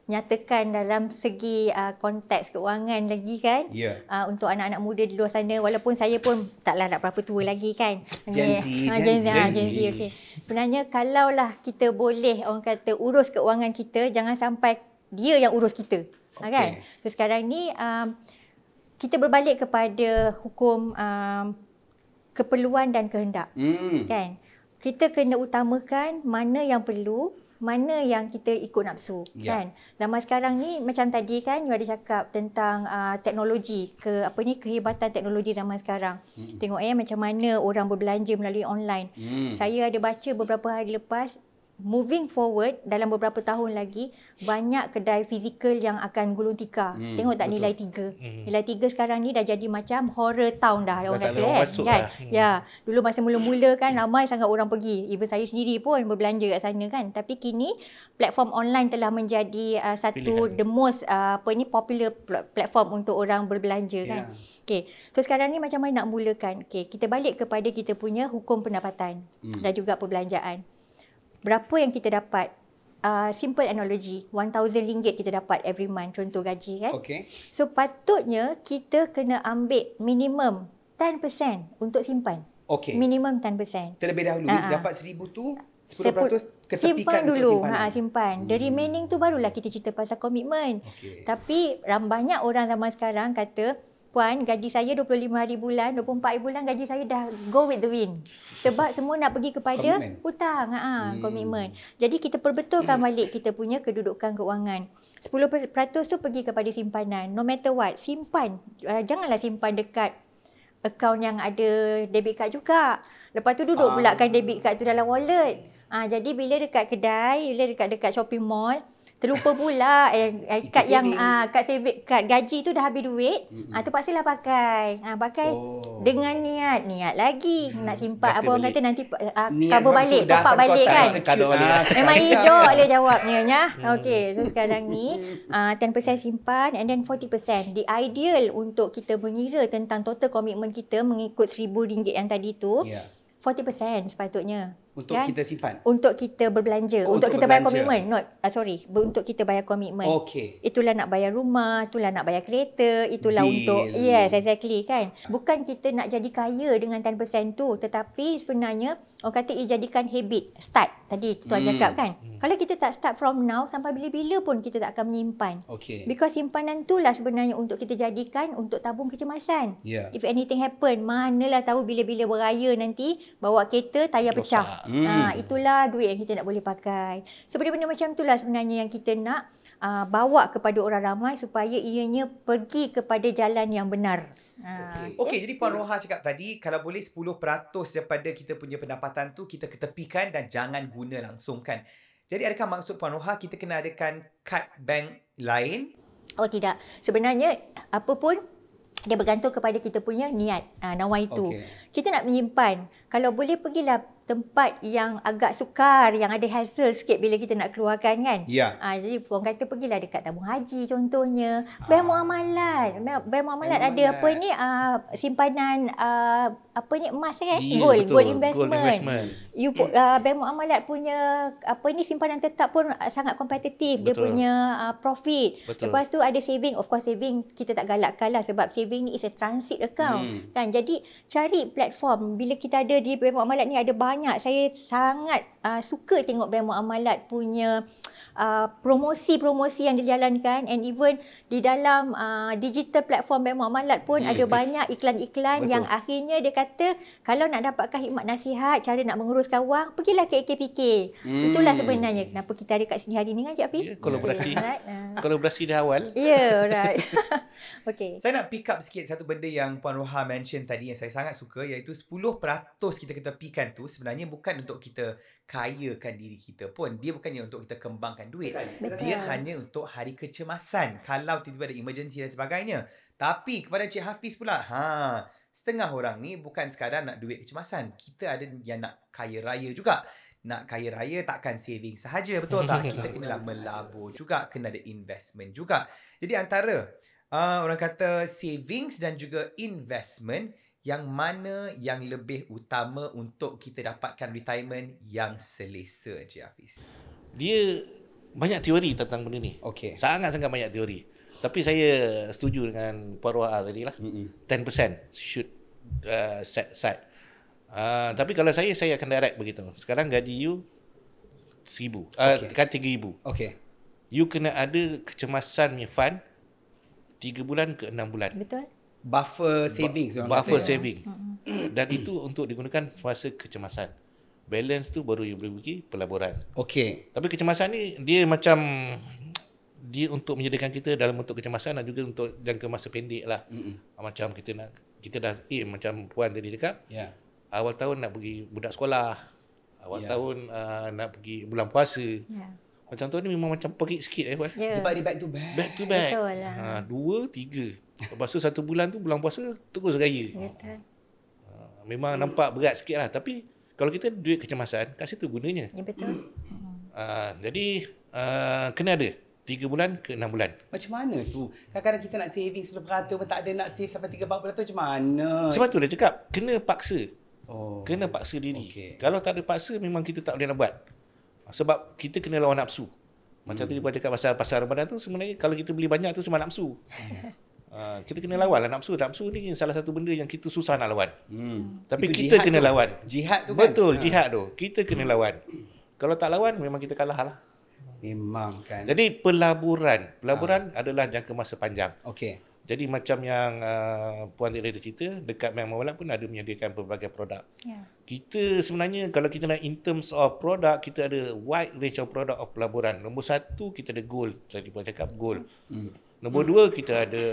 nyatakan dalam segi konteks keuangan lagi kan, untuk anak-anak muda di luar sana, walaupun saya pun taklah nak berapa tua lagi kan. Gen Z. Okay. Sebenarnya kalaulah kita boleh orang kata urus keuangan kita, jangan sampai dia yang urus kita. Kan? So sekarang ni kita berbalik kepada hukum keperluan dan kehendak. Kan? Kita kena utamakan mana yang perlu, mana yang kita ikut nafsu, kan. Zaman sekarang ni macam tadi kan you ada cakap tentang teknologi, kehebatan teknologi zaman sekarang. Tengok macam mana orang berbelanja melalui online. Saya ada baca beberapa hari lepas, moving forward dalam beberapa tahun lagi, banyak kedai fizikal yang akan gulung tikar. Tengok tak nilai 3. Nilai 3 sekarang ni dah jadi macam horror town dah orang kata kan. Ya, dulu masa mula-mula kan ramai sangat orang pergi. Even saya sendiri pun berbelanja kat sana kan. Tapi kini platform online telah menjadi satu the most popular platform untuk orang berbelanja kan. Okay. So sekarang ni macam mana nak mulakan? Okay, kita balik kepada kita punya hukum pendapatan dan juga perbelanjaan. Berapa yang kita dapat? Simple analogy, RM1,000 kita dapat every month, contoh gaji kan. So patutnya kita kena ambil minimum 10% untuk simpan. Minimum 10%. Terlebih dahulu dapat 1,000 tu 10% ketepikan dulu, untuk simpanan. simpan. The remaining tu barulah kita cerita pasal komitmen. Tapi banyak orang zaman sekarang kata, Puan, gaji saya 25 hari bulan, 24 hari bulan gaji saya dah go with the wind. Sebab semua nak pergi kepada hutang, komitmen. Jadi kita perbetulkan balik kita punya kedudukan keuangan. 10% tu pergi kepada simpanan. No matter what, simpan. Janganlah simpan dekat akaun yang ada debit card juga. Lepas tu duduk pula kan debit card tu dalam wallet. Jadi bila dekat kedai, bila dekat shopping mall, terlupa pula kad yang kad saving, kad gaji tu dah habis duit, terpaksalah pakai. Pakai dengan niat lagi nak simpan, apa orang kata nanti cover balik, top up balik kan. Memang hijau boleh jawabnya ya. Okey, so sekarang ni 10% simpan and then 40%. The ideal untuk kita mengira tentang total komitmen kita mengikut RM1,000 yang tadi tu, 40% sepatutnya. Untuk kita simpan? Untuk kita berbelanja. Oh, untuk untuk kita bayar berbelanja. komitmen. Untuk kita bayar komitmen. Okey. Itulah nak bayar rumah, itulah nak bayar kereta, itulah Bil. untuk... Yes, exactly kan. Bukan kita nak jadi kaya dengan 10% tu. Tetapi sebenarnya, orang kata ia jadikan habit. Start. Tadi Tuan cakap kan. Kalau kita tak start from now, sampai bila-bila pun kita tak akan menyimpan. Okey. Because simpanan tu lah sebenarnya untuk kita jadikan untuk tabung kecemasan. Ya. If anything happen, manalah tahu bila-bila beraya nanti, bawa kereta, tayar pecah. Itulah duit yang kita nak boleh pakai. So benda-benda macam itulah sebenarnya yang kita nak bawa kepada orang ramai supaya ianya pergi kepada jalan yang benar. Okey, jadi Puan Roha cakap tadi, kalau boleh 10% daripada kita punya pendapatan tu kita ketepikan dan jangan guna langsung kan. Jadi adakah maksud Puan Roha kita kena adakan kad bank lain? Oh tidak. Sebenarnya apa pun dia bergantung kepada kita punya niat, nawaitu. Okey. Kita nak menyimpan. Kalau boleh pergilah tempat yang agak sukar, yang ada hassle sikit bila kita nak keluarkan kan. Ya. Jadi orang kata pergilah dekat tabung haji contohnya. Bank muamalat. Bank muamalat ada apa ni simpanan apa ni emas kan? Ya, Gold, betul. gold investment. Gold investment. Bank muamalat punya apa ni simpanan tetap pun sangat kompetitif. Dia Betul. punya profit. Betul. Lepas tu ada saving. Of course saving kita tak galakkan lah sebab saving ni is a transit account. Kan? Jadi cari platform. Bila kita ada di bank muamalat ni ada banyak. Saya sangat suka tengok bank muamalat punya promosi-promosi yang dijalankan, and even di dalam digital platform bank muamalat pun ada banyak iklan-iklan yang akhirnya dia kata kalau nak dapatkan khidmat nasihat cara nak menguruskan wang, pergilah ke AKPK. Itulah sebenarnya kenapa kita ada kat sini hari ni kan Cik Hafiz. Kolaborasi. Right? Kolaborasi dah awal. Ya, right. Okay. Saya nak pick up sikit satu benda yang Puan Roha mention tadi yang saya sangat suka, iaitu 10% kita ketepikan tu sebenarnya bukan untuk kita kayakan diri kita pun. Dia bukannya untuk kita kembangkan duit. Betul. Dia hanya untuk hari kecemasan. Kalau tiba-tiba ada emergency dan sebagainya. Tapi kepada Cik Hafiz pula, setengah orang ni bukan sekadar nak duit kecemasan. Kita ada yang nak kaya raya juga. Nak kaya raya takkan saving sahaja, betul tak? Kita kenalah melabur juga, kena ada investment juga. Jadi antara orang kata savings dan juga investment, yang mana yang lebih utama untuk kita dapatkan retirement yang selesa, Encik Hafiz? Dia banyak teori tentang benda ni. Okey. Sangat-sangat banyak teori. Tapi saya setuju dengan Puan Roha tadi lah. 10% should set aside. Tapi kalau saya akan direct begitu. Sekarang gaji you 1,000. Kan 3,000. Okey. You kena ada kecemasan punya fund 3 bulan ke 6 bulan. Betul. Buffer savings. orang Buffer kata. saving. Dan itu untuk digunakan semasa kecemasan. Balance tu baru you boleh pergi pelaburan. Okey. Tapi kecemasan ni dia macam dia untuk menyediakan kita dalam bentuk kecemasan dan juga untuk jangka masa pendek lah. Macam kita dah macam Puan tadi cakap, Ya. awal tahun nak pergi budak sekolah, awal tahun nak pergi bulan puasa. Ya. Macam tu ni memang macam perik sikit Puan. Ya. Sebab dia back to back. Back to back. Betul lah. 2, 3. Lepas tu 1 bulan tu bulan puasa terus raya. Betul. Memang nampak berat sikit lah. Tapi kalau kita duit kecemasan, kat situ gunanya. Ya betul. Jadi kena ada 3 bulan ke 6 bulan. Macam mana tu? Kadang-kadang kita nak saving 10% pun tak ada, nak save sampai 3-4 bulan tu macam mana? Sebab tu dia cakap, kena paksa. Oh. Kena paksa diri. Okey. Kalau tak ada paksa, memang kita tak boleh nak buat. Sebab kita kena lawan nafsu. Macam tadi Puan cakap pasal Ramadan tu, sebenarnya kalau kita beli banyak tu semua nafsu. Kita kena lawan lah nafsu. Nafsu ni salah satu benda yang kita susah nak lawan. Tapi Itu kita jihad kena tu. lawan. Jihad tu kan? Betul, jihad tu. Kita kena lawan. Kalau tak lawan, memang kita kalah lah. Memang kan. Jadi pelaburan adalah jangka masa panjang. Okey. Jadi macam yang Puan tadi ada cerita, dekat Bank Muamalat pun ada menyediakan pelbagai produk. Ya. Kita sebenarnya kalau kita nak in terms of produk, kita ada wide range of product of pelaburan. Nombor 1 kita ada gold, tadi Puan cakap gold. Nombor 2 kita ada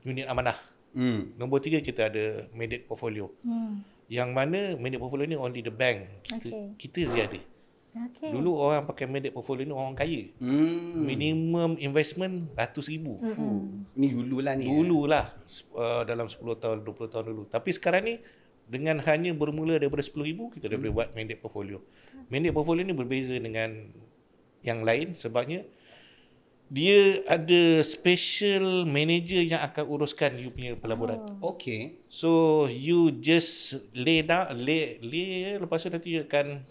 unit amanah. Nombor 3 kita ada mandate portfolio. Yang mana mandate portfolio ni only the bank. Kita je ada. Okay. Dulu orang pakai mandate portfolio ni orang kaya. Minimum investment RM100,000. Ni dululah ni. Dululah dalam 10 tahun, 20 tahun dulu. Tapi sekarang ni dengan hanya bermula daripada RM10,000 kita dah boleh buat mandate portfolio. Mandate portfolio ni berbeza dengan yang lain sebabnya dia ada special manager yang akan uruskan you punya pelaburan. Okey. So you just lay lepas tu nanti you akan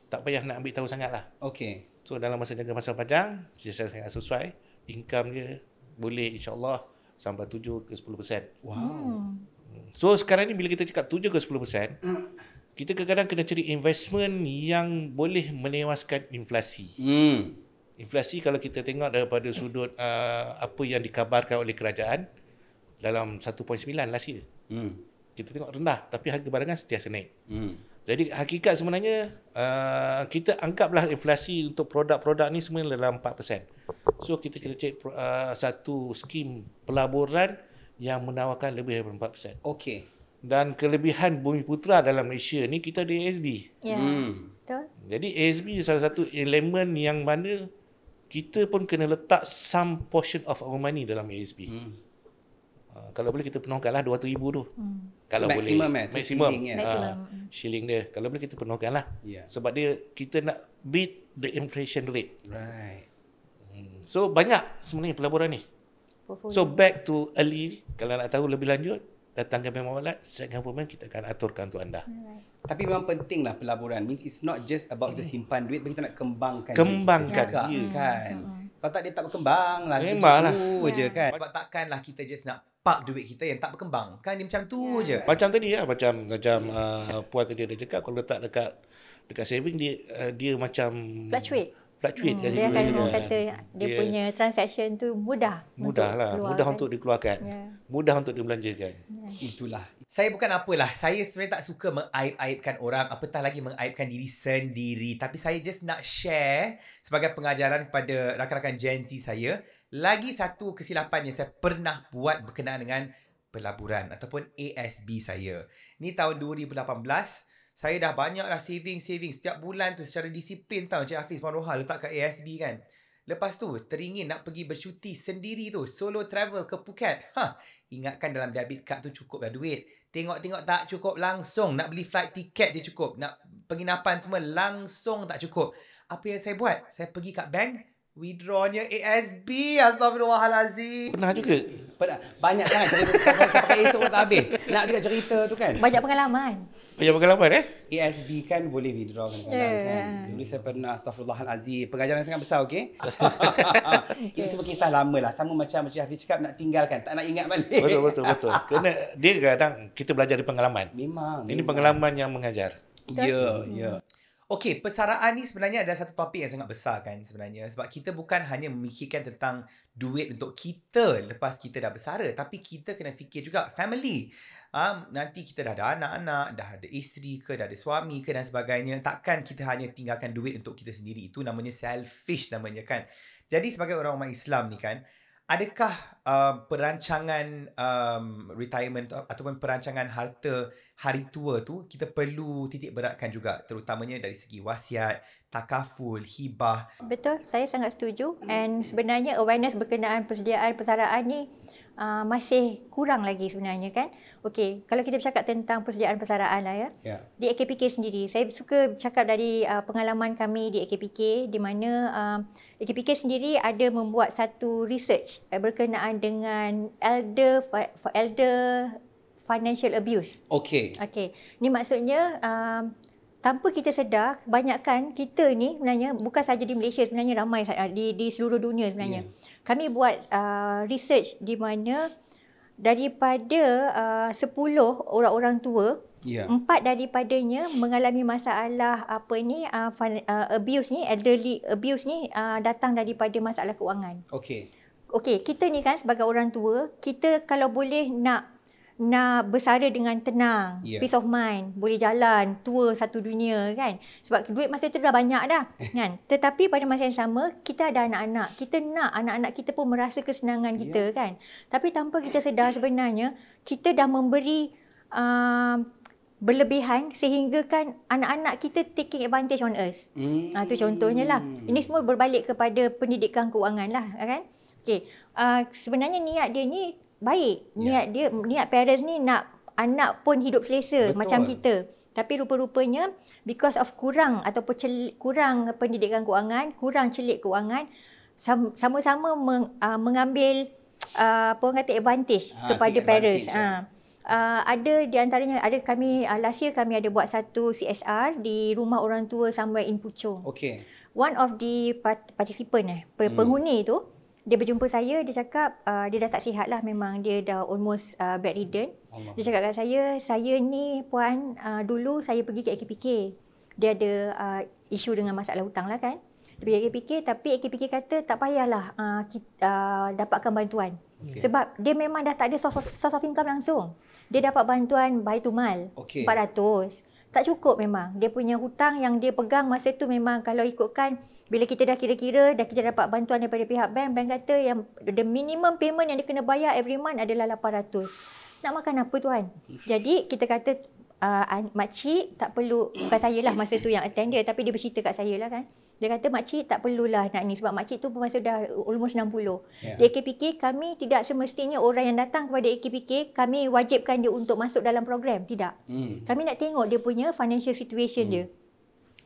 tak payah nak ambil tahu sangat lah. Okey. So dalam masa jangka masa panjang, saya sangat sesuai, income dia boleh insyaAllah sampai 7 ke 10%. Wow. So sekarang ni bila kita cakap 7 ke 10%, kita kadang-kadang kena cari investment yang boleh menewaskan inflasi. Inflasi kalau kita tengok daripada sudut apa yang dikabarkan oleh kerajaan dalam 1.9 last year. Kita tengok rendah tapi harga barangan sentiasa naik. Jadi hakikat sebenarnya kita anggaplah inflasi untuk produk-produk ni semua dalam 4%. So kita kena cek satu skim pelaburan yang menawarkan lebih daripada 4%. Okey. Dan kelebihan Bumiputera dalam Malaysia ni kita ada ASB. Ya. Betul. Jadi ASB salah satu elemen yang mana kita pun kena letak some portion of our money dalam ASB. Kalau boleh kita penuhkanlah 200,000 tu. Kalau Maximum, boleh. Maximum. Shilling dia. Kalau boleh kita penuhkanlah. Yeah. Sebab kita nak beat the inflation rate. Right. So banyak sebenarnya pelaburan ni. So back to early, kalau nak tahu lebih lanjut, datang ke Bank Muamalat, State Government, kita akan aturkan untuk anda. Tapi memang pentinglah pelaburan. Means it's not just about kita simpan duit, tapi kita nak kembangkan Kembangkan dia. Kan. Kalau tak dia tak berkembang lah. Memanglah. Je kan. Sebab takkanlah kita just nak park duit kita yang tak berkembang. Kan dia macam tu je. Macam tadi lah, macam Puan tadi ada cakap, kalau letak dekat saving dia macam Fluctuate. kan. Dia akan orang kata dia punya transaction tu mudah lah. Mudah untuk dikeluarkan. Mudah untuk dibelanjakan. Itulah. Saya bukan apalah. Saya sebenarnya tak suka mengaib-aibkan orang. Apatah lagi mengaibkan diri sendiri. Tapi saya just nak share sebagai pengajaran kepada rakan-rakan Gen Z saya. Lagi satu kesilapan yang saya pernah buat berkenaan dengan pelaburan ataupun ASB saya. Ni tahun 2018. Saya dah banyak dah saving. Setiap bulan tu secara disiplin tau Encik Hafiz Puan Roha letak kat ASB kan. Lepas tu teringin nak pergi bercuti sendiri tu. Solo travel ke Phuket. Ingatkan dalam debit card tu cukup dah duit. Tengok-tengok tak cukup langsung. Nak beli flight ticket je cukup. Nak penginapan semua langsung tak cukup. Apa yang saya buat? Saya pergi kat bank. Withdrawnya ASB. Astagfirullahalazim. Pernah juga. Banyak sangat cerita. Saya pakai esok tak habis. Nak juga cerita tu kan. Banyak pengalaman. Banyak pengalaman ASB kan boleh withdraw kadang-kadang kan. Dulu saya pernah, astagfirullahalazim. Pengajaran yang sangat besar, okey? Ini semua kisah lama lah. Sama macam Encik Hafiz cakap, nak tinggalkan. Tak nak ingat balik. Betul. Kerana dia kadang kita belajar dari pengalaman. Memang. Ini pengalaman yang mengajar. Ya. Okey, persaraan ni sebenarnya ada satu topik yang sangat besar kan sebenarnya. Sebab kita bukan hanya memikirkan tentang duit untuk kita lepas kita dah bersara. Tapi kita kena fikir juga family. Nanti kita dah ada anak-anak, dah ada isteri ke, dah ada suami ke dan sebagainya. Takkan kita hanya tinggalkan duit untuk kita sendiri. Itu namanya selfish namanya kan. Jadi sebagai orang umat Islam ni kan, adakah perancangan retirement ataupun perancangan harta hari tua tu kita perlu titik beratkan juga, terutamanya dari segi wasiat, takaful, hibah? Betul, saya sangat setuju. And sebenarnya awareness berkenaan persediaan persaraan ni masih kurang lagi sebenarnya kan. Okey, kalau kita bercakap tentang persediaan persaraan lah ya. Di AKPK sendiri, saya suka bercakap dari pengalaman kami di AKPK, di mana AKPK sendiri ada membuat satu research berkenaan dengan elder financial abuse. Okey. Ni maksudnya tanpa kita sedar, kebanyakan kita ni sebenarnya bukan saja di Malaysia, sebenarnya ramai di seluruh dunia sebenarnya. Kami buat research di mana daripada 10 orang-orang tua, 4 daripadanya mengalami masalah abuse ni, elderly abuse ni datang daripada masalah kewangan. Okey, kita ni kan sebagai orang tua, kita kalau boleh nak bersara dengan tenang, peace of mind, boleh jalan, tua satu dunia kan. Sebab duit masa tu dah banyak dah kan. Tetapi pada masa yang sama, kita ada anak-anak. Kita nak anak-anak kita pun merasa kesenangan kita kan. Tapi tanpa kita sedar sebenarnya, kita dah memberi berlebihan sehingga kan anak-anak kita taking advantage on us. Tu contohnya lah. Ini semua berbalik kepada pendidikan kewangan lah kan. Sebenarnya niat dia ni baik. Niat parents ni nak anak pun hidup selesa. Betul. Macam kita. Tapi rupa-rupanya because of kurang ataupun kurang pendidikan kewangan, kurang celik kewangan, sama-sama mengambil orang kata advantage kepada parents. ada di antaranya, ada kami, last year kami ada buat satu CSR di rumah orang tua somewhere in Puchong. Okay. One of the participant, penghuni tu, dia berjumpa saya, dia cakap dia dah tak sihat lah, memang dia dah almost bedridden. Dia cakap kat saya ni puan, dulu saya pergi ke AKPK. Dia ada isu dengan masalah hutang lah kan. Dia pergi AKPK, tapi AKPK kata tak payahlah dapatkan bantuan. Okay. Sebab dia memang dah tak ada source of income langsung. Dia dapat bantuan Baitumal, 400. Tak cukup memang. Dia punya hutang yang dia pegang masa tu memang kalau ikutkan, bila kita dah kira-kira, kita dapat bantuan daripada pihak bank kata yang the minimum payment yang dia kena bayar every month adalah 800. Nak makan apa tuan? Jadi kita kata makcik tak perlu, bukan saya lah masa tu yang attend dia, tapi dia bercerita kat saya lah kan. Dia kata makcik tak perlulah nak ni, sebab makcik tu masa dah almost 60. Di AKPK kami tidak semestinya orang yang datang kepada AKPK kami wajibkan dia untuk masuk dalam program, tidak. Kami nak tengok dia punya financial situation dia.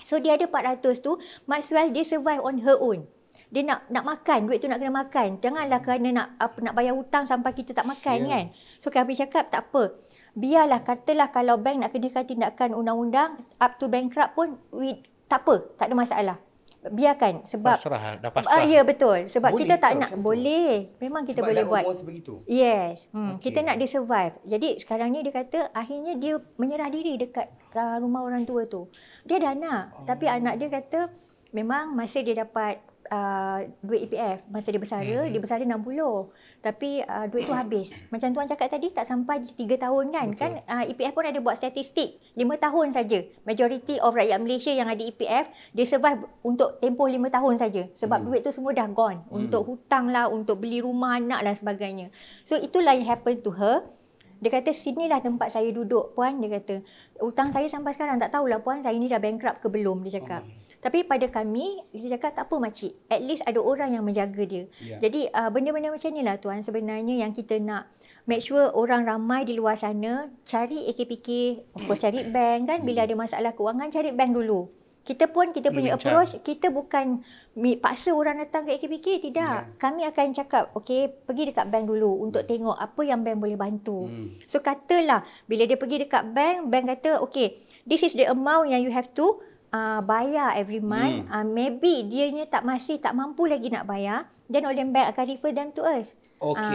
So dia ada 400 tu, might as well dia survive on her own. Dia nak makan, duit tu nak kena makan. Janganlah kerana nak bayar hutang sampai kita tak makan kan. So kami cakap tak apa. Biarlah, katalah kalau bank nak kenakan tindakan undang-undang up to bankrupt pun tak apa, tak ada masalah. Biarkan sebab dah pasrah. ya betul, sebab boleh kita tak nak, tu. boleh, memang kita Sebab boleh dah buat umur sebegitu. yes. Kita nak dia survive. Jadi sekarang ni dia kata akhirnya dia menyerah diri dekat rumah orang tua tu. Dia dah nak, tapi anak dia kata memang masa dia dapat duit EPF, masa dia bersara 60. Tapi duit tu habis. Macam tuan cakap tadi, tak sampai 3 tahun kan. Betul. Kan EPF pun ada buat statistik. 5 tahun saja. Majority of rakyat Malaysia yang ada EPF, dia survive untuk tempoh 5 tahun saja. Sebab duit tu semua dah gone. Untuk hutang lah, untuk beli rumah anak dan sebagainya. So itulah yang happen to her. Dia kata, sinilah tempat saya duduk puan. Dia kata, hutang saya sampai sekarang tak tahulah puan, saya ni dah bankrupt ke belum, dia cakap. Tapi pada kami, dia cakap tak apa makcik, at least ada orang yang menjaga dia. Jadi benda-benda macam ni lah tuan sebenarnya yang kita nak make sure orang ramai di luar sana cari AKPK, of course cari bank kan. Bila ada masalah kewangan, cari bank dulu. Kita punya approach, kita bukan paksa orang datang ke AKPK, tidak. Kami akan cakap, okay, pergi dekat bank dulu untuk tengok apa yang bank boleh bantu. So katalah, bila dia pergi dekat bank, bank kata, okay, this is the amount yang you have to bayar every month. Maybe dianya masih tak mampu lagi nak bayar, then oleh bank akan refer them to us.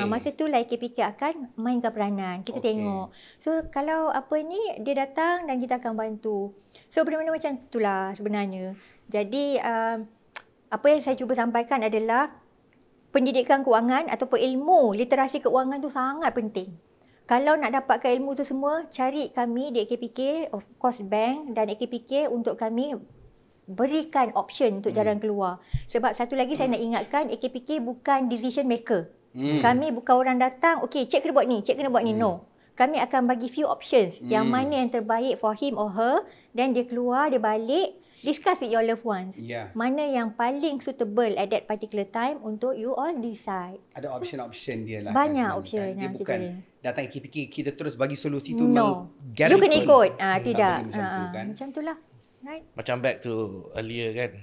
Masa tu lah AKPK akan mainkan peranan. Kita tengok. So kalau apa ni, dia datang dan kita akan bantu. So benda-benda macam itulah sebenarnya. Jadi apa yang saya cuba sampaikan adalah pendidikan kewangan ataupun ilmu literasi kewangan tu sangat penting. Kalau nak dapatkan ilmu tu semua, cari kami di AKPK, of course bank dan AKPK untuk kami berikan option untuk jalan keluar. Sebab satu lagi saya nak ingatkan, AKPK bukan decision maker. Kami bukan orang datang, okay, cik kena buat ni, cik kena buat ni. No. Kami akan bagi few options. Yang mana yang terbaik for him or her. Then dia keluar, dia balik, discuss with your loved ones. Mana yang paling suitable at that particular time untuk you all decide. Ada option-option dia lah. Banyak option. Dia bukan datang AKPK, kita terus bagi solusi tu. No. You kena ikut. Tidak. Macam tu lah. Right? Macam back to earlier kan.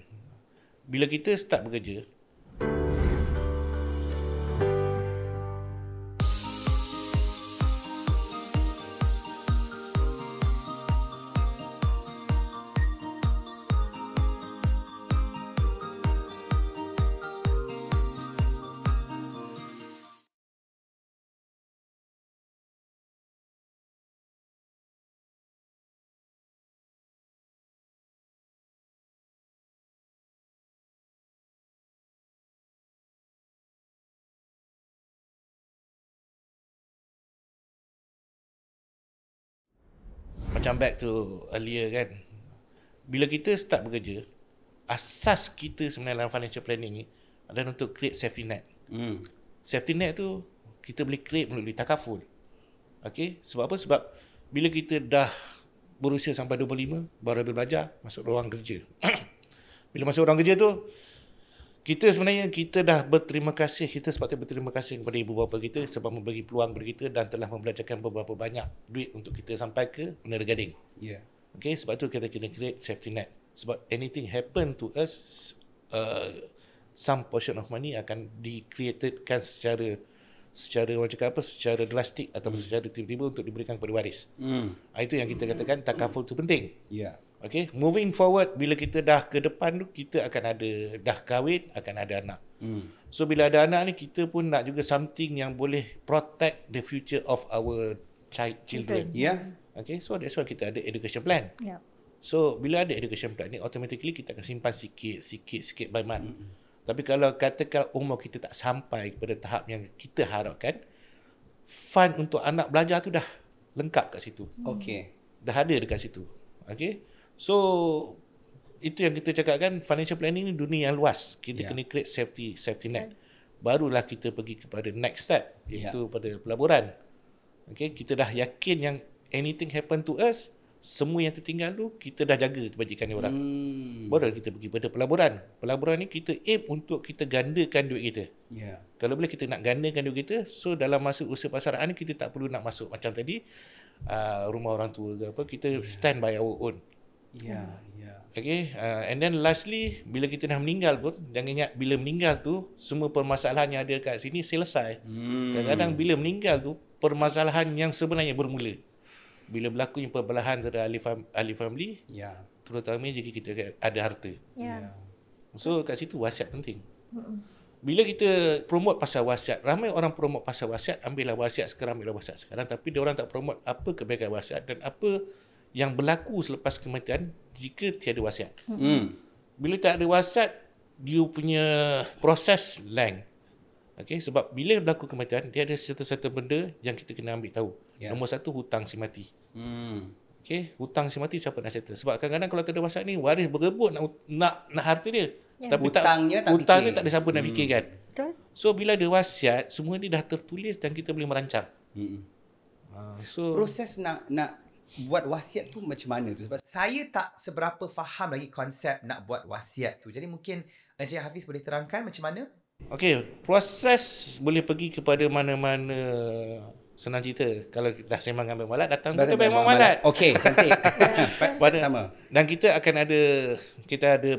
Bila kita start bekerja, macam back to earlier kan. Bila kita start bekerja, asas kita sebenarnya dalam financial planning ni adalah untuk create safety net. Safety net tu kita boleh create melalui takaful. Okay? Sebab apa? Sebab bila kita dah berusia sampai 25, baru belajar masuk ruang kerja. Bila masuk ruang kerja tu, kita sebenarnya kita dah berterima kasih, kita sepatutnya berterima kasih kepada ibu bapa kita sebab memberi peluang kepada kita dan telah membelajarkan beberapa banyak duit untuk kita sampai ke Menara Gading. Okay, sebab tu kita kena create safety net. Sebab anything happen to us, some portion of money akan di-createdkan secara secara orang cakap apa, secara drastik ataupun secara tiba-tiba untuk diberikan kepada waris. Itu yang kita katakan takaful tu penting. Ya. Okay, moving forward, bila kita dah ke depan tu, kita akan ada, dah kahwin, akan ada anak. So bila ada anak ni, kita pun nak juga something yang boleh protect the future of our children. Ya. Okay, so that's why kita ada education plan. Ya. So bila ada education plan ni, automatically kita akan simpan sikit by month. Tapi kalau katakan umur kita tak sampai kepada tahap yang kita harapkan, fund untuk anak belajar tu dah lengkap kat situ. Okey. Dah ada dekat situ. Okay. So itu yang kita cakapkan, financial planning ni dunia yang luas. Kita kena create safety net. Barulah kita pergi kepada next step, iaitu pada pelaburan. Okay, kita dah yakin yang anything happen to us, semua yang tertinggal tu kita dah jaga kebajikan dia orang. Baru kita pergi pada pelaburan. Pelaburan ni kita aim untuk kita gandakan duit kita. Ya. Kalau boleh kita nak gandakan duit kita, so dalam masa usaha pasaraan ni kita tak perlu nak masuk macam tadi rumah orang tua ke apa, kita stand by our own. Ya. Okay, and then lastly, bila kita dah meninggal pun, jangan ingat bila meninggal tu semua permasalahan yang ada kat sini selesai. Kadang-kadang bila meninggal tu permasalahan yang sebenarnya bermula bila berlakunya perbelahan antara ahli family, terutama jika kita ada harta. So kat situ wasiat penting. Bila kita promote pasal wasiat, ramai orang promote pasal wasiat, ambillah wasiat sekarang, tapi dia orang tak promote apa kebaikan wasiat dan apa yang berlaku selepas kematian jika tiada wasiat. Bila tak ada wasiat, dia punya proses lain. Okay, sebab bila berlaku kematian, dia ada satu benda yang kita kena ambil tahu. Nombor satu, hutang si mati. Okay, hutang si mati siapa nak settle? Sebab kadang-kadang kalau tak ada wasiat ni, waris berebut nak harta dia. Tapi hutangnya tak ada siapa nak fikirkan. So bila ada wasiat, semua ni dah tertulis dan kita boleh merancang. So proses nak buat wasiat tu macam mana tu? Sebab Saya tak seberapa faham lagi konsep nak buat wasiat tu. Jadi mungkin Encik Hafiz boleh terangkan macam mana? Okey, proses boleh pergi kepada mana-mana. Senang cerita, kalau dah sembang dengan Bank Malat, datang ke Bank Malat. Okey, cantik. Pada, dan kita akan ada, kita ada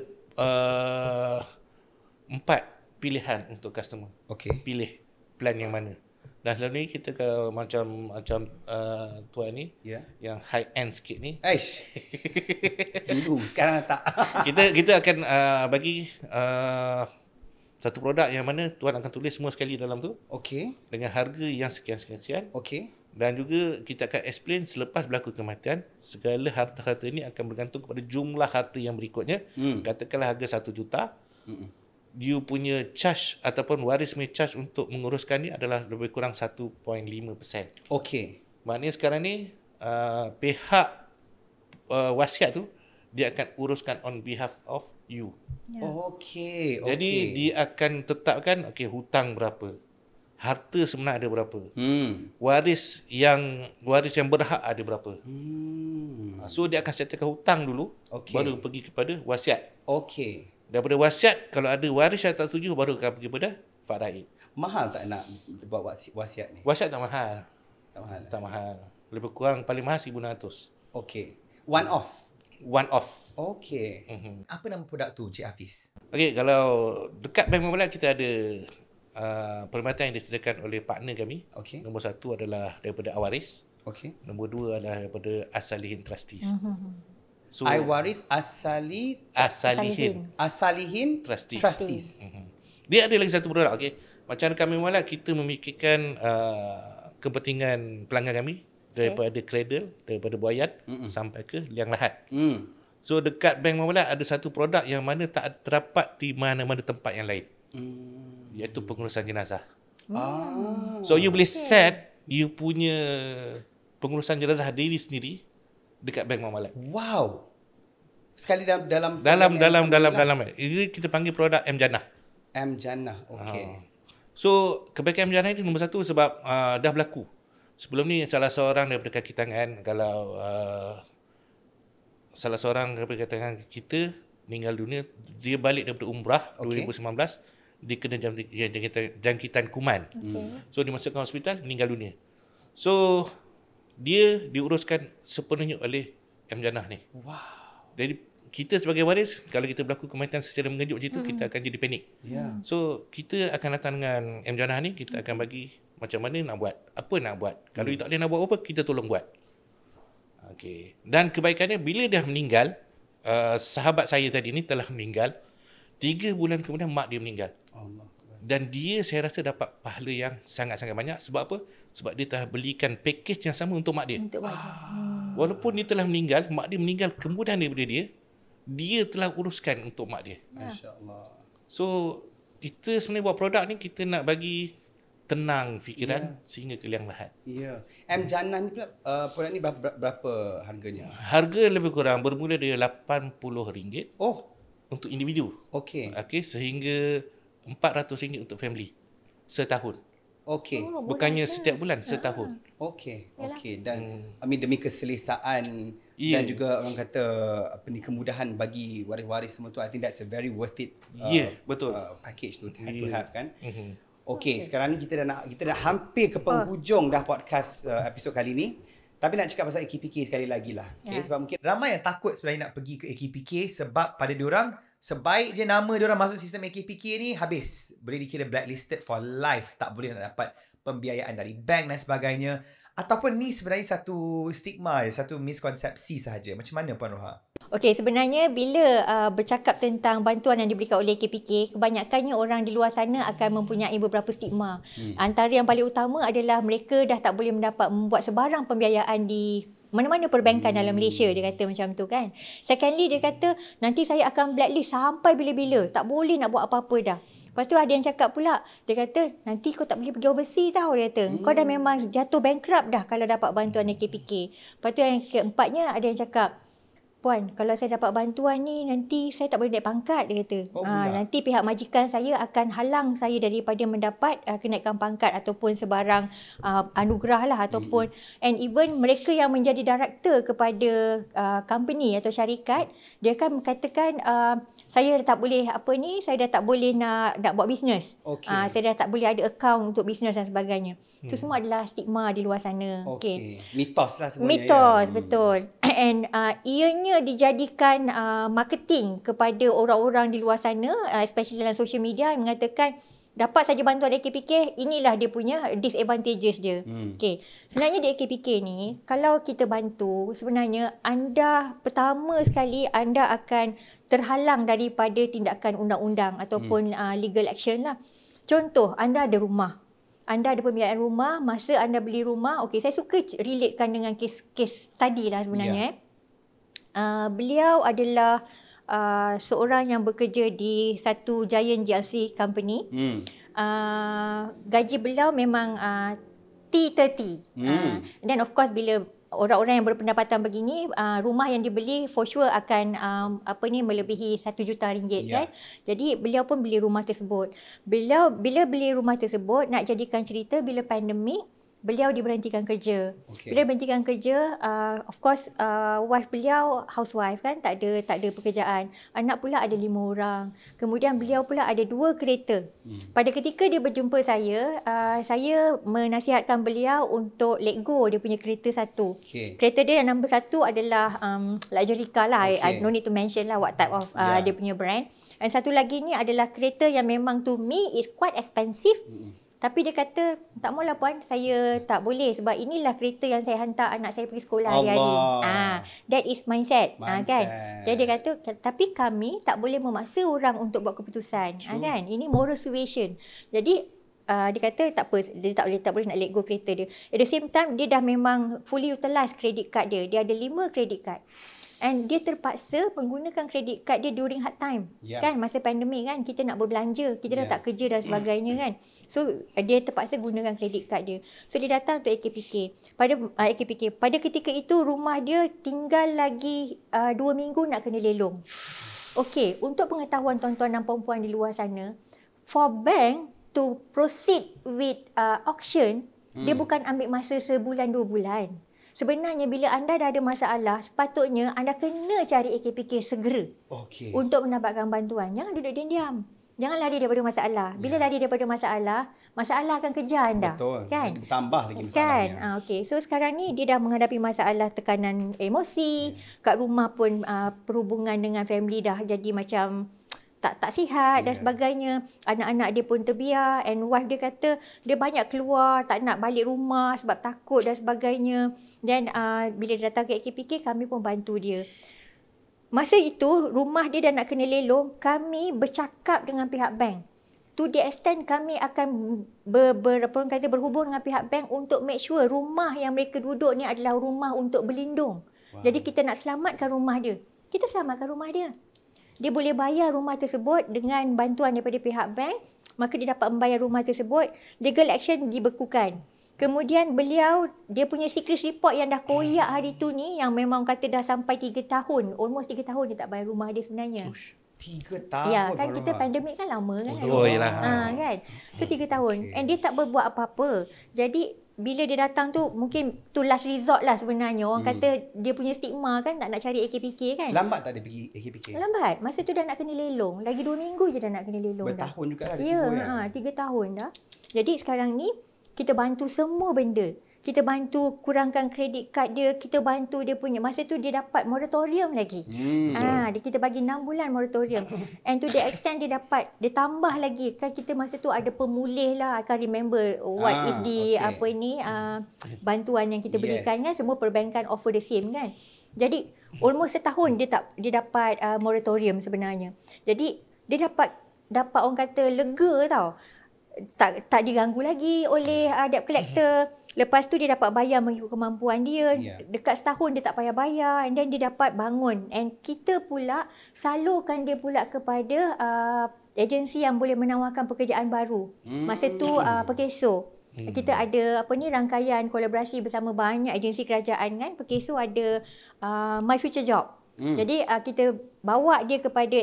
4 pilihan untuk customer. Okey. Pilih plan yang mana. Dan selalu ni kita ke macam tuan ni, yang high end sikit ni. Aish. Dulu, sekarang tak. kita akan bagi satu produk yang mana tuan akan tulis semua sekali dalam tu. Okey. Dengan harga yang sekian-sekian. Okey. Dan juga kita akan explain selepas berlaku kematian, segala harta-harta ini akan bergantung kepada jumlah harta yang berikutnya. Katakanlah harga 1 juta. You punya charge ataupun waris punya charge untuk menguruskan ni adalah lebih kurang 1.5%. Okey. Maknanya sekarang ni pihak wasiat tu dia akan uruskan on behalf of you. Okey. Jadi dia akan tetapkan hutang berapa, harta sebenar ada berapa, waris yang berhak ada berapa. So dia akan settlekan hutang dulu, baru pergi kepada wasiat. Okey. Daripada wasiat, kalau ada waris yang tak setuju, baru akan pergi kepada faraid. Mahal tak nak buat wasiat ni? Wasiat tak mahal. Tak mahal. Tak mahal. Lebih kurang paling mahal 1,600. Okey. One off. Okey. Apa nama produk tu, Cik Hafiz? Okey, kalau dekat Bank Malat kita ada perkhidmatan yang disediakan oleh partner kami. Okey. Nombor 1 adalah daripada Awaris. Okey. Nombor 2 adalah daripada Asalihin Trustees. So, Awaris Asalihin Trustees. Dia ada lagi satu produk. Okey. Macam kami Malat, kita memikirkan kepentingan pelanggan kami daripada cradle, daripada buayat sampai ke liang lahat. So dekat Bank Malat ada satu produk yang mana tak terdapat di mana-mana tempat yang lain. Iaitu pengurusan jenazah. So you boleh set you punya pengurusan jenazah diri sendiri dekat Bank Malat. Wow. Sekali dalam. Ini kita panggil produk M Jannah. M Jannah. Okey. So kebaikan M Jannah ini nombor 1 sebab dah berlaku. Sebelum ni salah seorang daripada kaki tangan, kalau salah seorang daripada kaki tangan kita meninggal dunia, dia balik daripada umrah 2019, dia kena jangkitan kuman. So dimasukkan hospital, meninggal dunia. So dia diuruskan sepenuhnya oleh M Jannah ni. Wow. Jadi kita sebagai waris, kalau kita berlaku kematian secara mengejut macam tu, kita akan jadi panik. So kita akan datang dengan M Jannah ni, kita akan bagi macam mana nak buat, apa nak buat. Kalau you tak boleh nak buat apa, kita tolong buat. Okay. Dan kebaikannya bila dah meninggal, sahabat saya tadi ni telah meninggal, 3 bulan kemudian mak dia meninggal. Allah. Dan dia saya rasa dapat pahala yang sangat-sangat banyak. Sebab apa? Sebab dia telah belikan package yang sama untuk mak dia. Untuk mak dia. Walaupun dia telah meninggal, mak dia meninggal kemudian daripada dia telah uruskan untuk mak dia. Masya-Allah. So kita sebenarnya buat produk ni kita nak bagi tenang fikiran sehingga ke liang lahat. Ya. Jannah ni pula produk ni berapa harganya? Harga lebih kurang bermula dari RM80 Oh, untuk individu. okey. Okey, sehingga RM400 untuk family setahun. Okey. Bukannya setiap bulan, setahun. Okey. Okey. Dan demi keselesaan Ya. dan juga orang kata kemudahan bagi waris-waris semua tu, I think that's a very worth it betul. Package to have kan. Okey, sekarang ni kita dah hampir ke penghujung dah podcast episod kali ni. Tapi nak cakap pasal AKPK sekali lagi lah. Okay, sebab mungkin Ramai yang takut sebenarnya nak pergi ke AKPK sebab pada diorang, sebaik je nama diorang masuk sistem AKPK ni, habis. Boleh dikira blacklisted for life. Tak boleh nak dapat pembiayaan dari bank dan sebagainya. Ataupun ni sebenarnya satu stigma, satu miskonsepsi sahaja. Macam mana Puan Roha? Okey, sebenarnya bila bercakap tentang bantuan yang diberikan oleh AKPK, kebanyakannya orang di luar sana akan mempunyai beberapa stigma. Antara yang paling utama adalah mereka dah tak boleh membuat sebarang pembiayaan di mana-mana perbankan dalam Malaysia, dia kata macam tu kan. Secondly, dia kata nanti saya akan blacklist sampai bila-bila, tak boleh nak buat apa-apa dah. Lepas tu ada yang cakap pula, dia kata nanti kau tak boleh pergi overseas tau, dia kata. Kau dah memang jatuh bankrupt dah kalau dapat bantuan AKPK. Lepas tu yang keempatnya ada yang cakap, Puan, kalau saya dapat bantuan ni, nanti saya tak boleh naik pangkat, dia kata. Nanti pihak majikan saya akan halang saya daripada mendapat kenaikan pangkat ataupun sebarang anugerah lah ataupun and even mereka yang menjadi director kepada company atau syarikat, dia akan mengatakan saya dah tak boleh saya dah tak boleh nak buat bisnes. Saya dah tak boleh ada account untuk bisnes dan sebagainya. Itu semua adalah stigma di luar sana. Okey. Mitos lah sebenarnya. Mitos, betul. And ianya dijadikan marketing kepada orang-orang di luar sana, especially dalam social media, yang mengatakan dapat saja bantuan AKPK, inilah dia punya disadvantages dia. Okey. Sebenarnya di AKPK ni, kalau kita bantu, sebenarnya anda pertama sekali anda akan terhalang daripada tindakan undang-undang ataupun legal action lah. Contoh, anda ada rumah. Anda ada pembiayaan rumah, masa anda beli rumah, okey, saya suka relatekan dengan kes tadi lah sebenarnya. Beliau adalah seorang yang bekerja di satu giant GLC company. Gaji beliau memang T30. Dan of course bila orang-orang yang berpendapatan begini, rumah yang dibeli for sure akan melebihi RM1 juta kan. Jadi beliau pun beli rumah tersebut. Bila beli rumah tersebut, nak jadikan cerita, bila pandemik beliau diberhentikan kerja. Bila berhentikan kerja, of course wife beliau housewife kan, tak ada pekerjaan. Anak pula ada 5 orang. Kemudian beliau pula ada 2 kereta. Pada ketika dia berjumpa saya menasihatkan beliau untuk let go dia punya kereta satu. Kereta dia yang number 1 adalah luxury car lah. I no need to mention lah what type of dia punya brand. Dan satu lagi ni adalah kereta yang memang to me is quite expensive. Tapi dia kata, tak maulah Puan, saya tak boleh sebab inilah kereta yang saya hantar anak saya pergi sekolah hari-hari. That is mindset. Kan? Jadi dia kata, tapi kami tak boleh memaksa orang untuk buat keputusan. Kan? Ini moral suasion. Jadi dia kata tak apa, dia tak boleh nak let go kereta dia. At the same time, dia dah memang fully utilize credit card dia. Dia ada 5 credit card. And dia terpaksa menggunakan credit card dia during hard time. Kan, masa pandemik kan, kita nak berbelanja, kita dah tak kerja dan sebagainya kan. So dia terpaksa gunakan credit card dia. So dia datang untuk AKPK. Pada ketika itu rumah dia tinggal lagi 2 minggu nak kena lelong. Okey, untuk pengetahuan tuan-tuan dan puan-puan di luar sana, for bank to proceed with auction, dia bukan ambil masa sebulan 2 bulan. Sebenarnya bila anda dah ada masalah, sepatutnya anda kena cari AKPK segera untuk mendapatkan bantuan. Jangan duduk diam-diam. Jangan lari daripada masalah. Bila lari daripada masalah akan kejar anda. Betul. Kan? Bertambah lagi masalahnya. Kan? Okey. So sekarang ni dia dah menghadapi masalah tekanan emosi. Kat rumah pun perhubungan dengan family dah jadi macam tak sihat dan sebagainya. Anak-anak dia pun terbiar, and wife dia kata dia banyak keluar, tak nak balik rumah sebab takut dan sebagainya. Dan bila dia datang ke AKPK, kami pun bantu dia. Masa itu rumah dia dah nak kena lelong, kami bercakap dengan pihak bank. To the extent kami akan berhubung dengan pihak bank untuk make sure rumah yang mereka duduk ni adalah rumah untuk berlindung. Jadi kita nak selamatkan rumah dia. Kita selamatkan rumah dia. Dia boleh bayar rumah tersebut dengan bantuan daripada pihak bank, maka dia dapat membayar rumah tersebut. Legal action dibekukan. Kemudian dia punya secret report yang dah koyak hari tu ni, yang memang kata dah sampai 3 tahun. Almost 3 tahun dia tak bayar rumah dia sebenarnya. 3 tahun. Ya, kan kita pandemik kan lama kan. Oh, yelah. Kan. So 3 tahun. And dia tak berbuat apa-apa. Jadi bila dia datang tu, mungkin tu last resort lah sebenarnya. Orang kata dia punya stigma kan, tak nak cari AKPK kan. Lambat tak dia pergi AKPK? Lambat. Masa tu dah nak kena lelong. Lagi 2 minggu je dah nak kena lelong. Bertahun juga lah. Ya, 3 tahun dah. Jadi sekarang ni, kita bantu semua benda. Kita bantu kurangkan kredit kad dia, kita bantu dia punya. Masa tu dia dapat moratorium lagi. Kita bagi 6 bulan moratorium. And to the extent dia tambah lagi. Kan kita masa tu ada pemulih lah. I can't remember what is the bantuan yang kita berikan kan. Semua perbankan offer the same kan. Jadi almost setahun dia dapat moratorium sebenarnya. Jadi dia dapat orang kata lega tau. Tak diganggu lagi oleh debt collector. Lepas tu dia dapat bayar mengikut kemampuan dia. Dekat setahun dia tak payah bayar, and then dia dapat bangun. And kita pula salurkan dia pula kepada agensi yang boleh menawarkan pekerjaan baru. Masa tu Perkeso. Kita ada rangkaian kolaborasi bersama banyak agensi kerajaan kan. Perkeso ada My Future Job. Jadi kita bawa dia kepada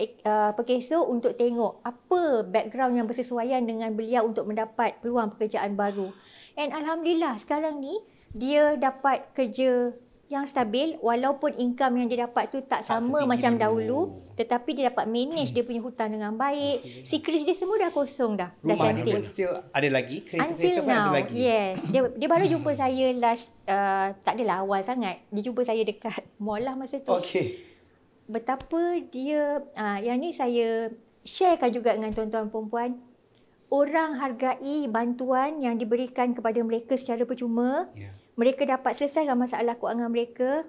Perkeso untuk tengok apa background yang bersesuaian dengan beliau untuk mendapat peluang pekerjaan baru. And Alhamdulillah sekarang ni dia dapat kerja yang stabil, walaupun income yang dia dapat tu tak sama macam dahulu, tetapi dia dapat manage dia punya hutang dengan baik. Secret dia semua dah kosong dah. Rumah dia pun still ada lagi, kereta-kereta pun ada lagi. Yes. Dia baru jumpa saya last, tak adalah awal sangat. Dia jumpa saya dekat mall lah masa tu. Betapa dia, yang ni saya sharekan juga dengan tuan-tuan perempuan. Orang hargai bantuan yang diberikan kepada mereka secara percuma. Mereka dapat selesaikan masalah kewangan mereka.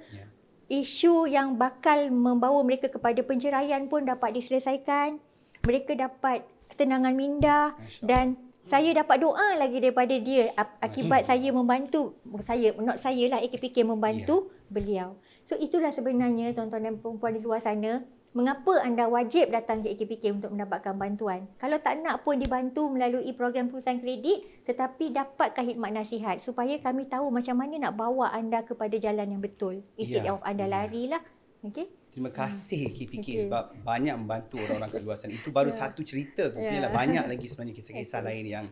Isu yang bakal membawa mereka kepada penceraian pun dapat diselesaikan. Mereka dapat ketenangan minda. Dan saya dapat doa lagi daripada dia akibat saya membantu. AKPK membantu beliau. So itulah sebenarnya tuan-tuan dan perempuan di luar sana, mengapa anda wajib datang ke AKPK untuk mendapatkan bantuan. Kalau tak nak pun dibantu melalui program perusahaan kredit, tetapi dapatkan khidmat nasihat supaya kami tahu macam mana nak bawa anda kepada jalan yang betul. Instead of anda larilah. Okay? Terima kasih AKPK sebab banyak membantu orang-orang kat luar sana. Itu baru satu cerita tu. Banyak lagi sebenarnya kisah-kisah lain yang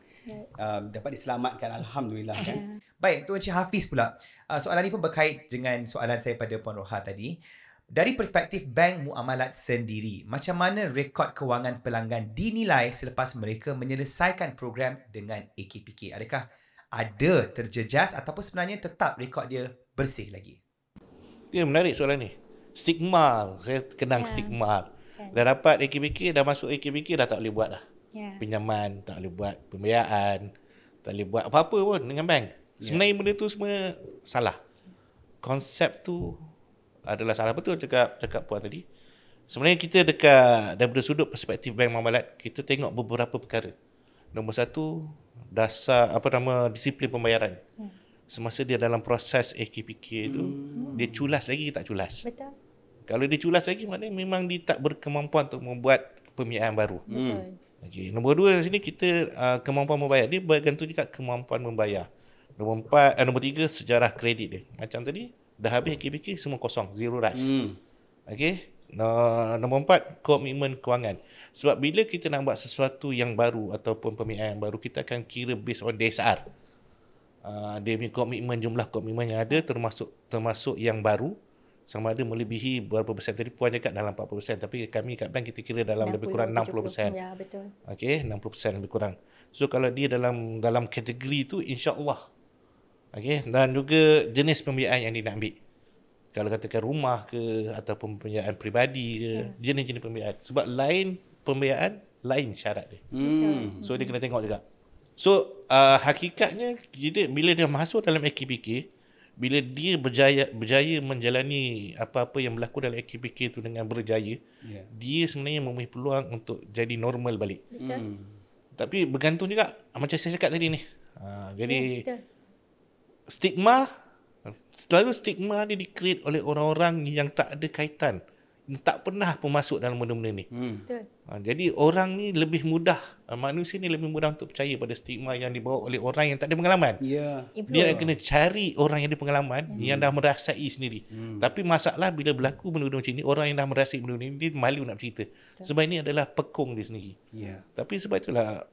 dapat diselamatkan. Alhamdulillah kan. Baik, Tuan Encik Hafiz pula. Soalan ini pun berkait dengan soalan saya pada Puan Roha tadi. Dari perspektif Bank Muamalat sendiri, macam mana rekod kewangan pelanggan dinilai selepas mereka menyelesaikan program dengan AKPK? Adakah ada terjejas ataupun sebenarnya tetap rekod dia bersih lagi? Dia menarik soalan ni. Stigma, saya kenang stigma. Dah dapat AKPK, dah masuk AKPK, dah tak boleh buat dah. Pinjaman, tak boleh buat pembiayaan, tak boleh buat apa-apa pun dengan bank. Sebenarnya benda tu semua salah. Konsep tu adalah salah, betul cakap Puan tadi. Sebenarnya kita daripada sudut perspektif Bank Muamalat, kita tengok beberapa perkara. Nombor satu, disiplin pembayaran. Semasa dia dalam proses AKPK tu, dia culas lagi ke tak culas? Betul. Kalau dia culas lagi, maknanya memang dia tak berkemampuan untuk membuat pembiayaan baru. Betul. Okay. Nombor dua sini kita kemampuan membayar. Dia bergantung juga kemampuan membayar. Nombor tiga, sejarah kredit dia. Macam tadi, dah habis AKPK semua kosong, zero rush. Okay. Nombor 4, komitmen kewangan. Sebab bila kita nak buat sesuatu yang baru ataupun pembiayaan baru, kita akan kira based on DSR. Dia punya komitmen, jumlah komitmen yang ada termasuk yang baru, sama ada melebihi berapa persen. Tadi Puan cakap dalam 40%, tapi kami kat bank kita kira dalam lebih kurang 60%. Ya, betul. Okay, 60% lebih kurang. So kalau dia dalam kategori tu, insya-Allah. Okay, dan juga jenis pembiayaan yang dia nak ambil. Kalau katakan rumah ke ataupun pembiayaan peribadi ke, jenis-jenis pembiayaan. Sebab lain pembiayaan lain syarat dia. So dia kena tengok juga. So hakikatnya bila dia masuk dalam AKPK, bila dia berjaya menjalani apa-apa yang berlaku dalam AKPK tu dengan berjaya, dia sebenarnya mempunyai peluang untuk jadi normal balik. Tapi bergantung juga macam saya cakap tadi ni. Jadi selalu stigma dia di-create oleh orang-orang yang tak ada kaitan, tak pernah pun masuk dalam benda-benda ni. Jadi orang ni lebih mudah, manusia ni lebih mudah untuk percaya pada stigma yang dibawa oleh orang yang tak ada pengalaman. Dia nak kena cari orang yang ada pengalaman, yang dah merasai sendiri. Tapi masalah bila berlaku benda-benda macam ni, orang yang dah merasai benda ni, dia malu nak bercerita. Sebab ini adalah pekung dia sendiri. Tapi sebab itulah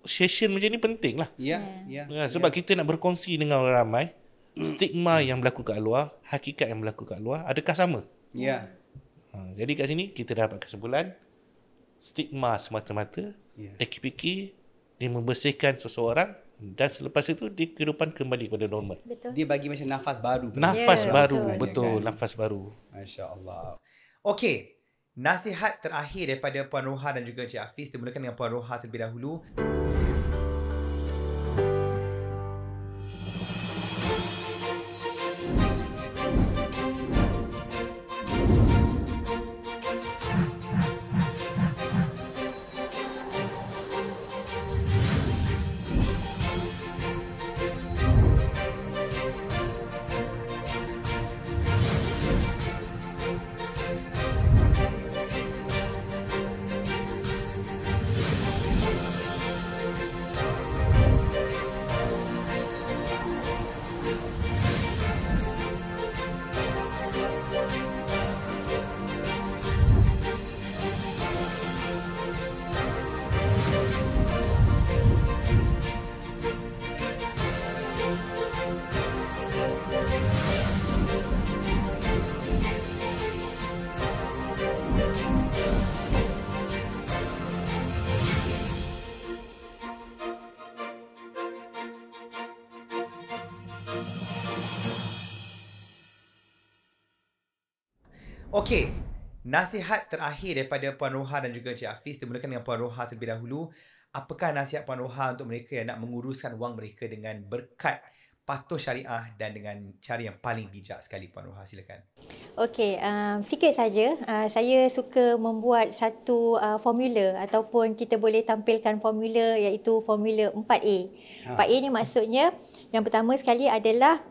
session macam ni penting lah. Sebab kita nak berkongsi dengan orang ramai, stigma yang berlaku kat luar, hakikat yang berlaku kat luar, adakah sama? Jadi kat sini kita dapat kesimpulan, stigma semata-mata, AKPK dia membersihkan seseorang, dan selepas itu dia kehidupan kembali kepada normal. Dia bagi macam nafas baru. Nafas baru, betul, nafas baru. Masya-Allah. Okey, nasihat terakhir daripada Puan Roha dan juga Encik Hafiz. Kita mulakan dengan Puan Roha terlebih dahulu. Okey, nasihat terakhir daripada Puan Roha dan juga Encik Hafiz. Kita mulakan dengan Puan Roha terlebih dahulu. Apakah nasihat Puan Roha untuk mereka yang nak menguruskan wang mereka dengan berkat patuh syariah dan dengan cara yang paling bijak sekali? Puan Roha, silakan. Okey, sikit saja. Saya suka membuat satu formula ataupun kita boleh tampilkan formula, iaitu formula 4A. 4A ni maksudnya yang pertama sekali adalah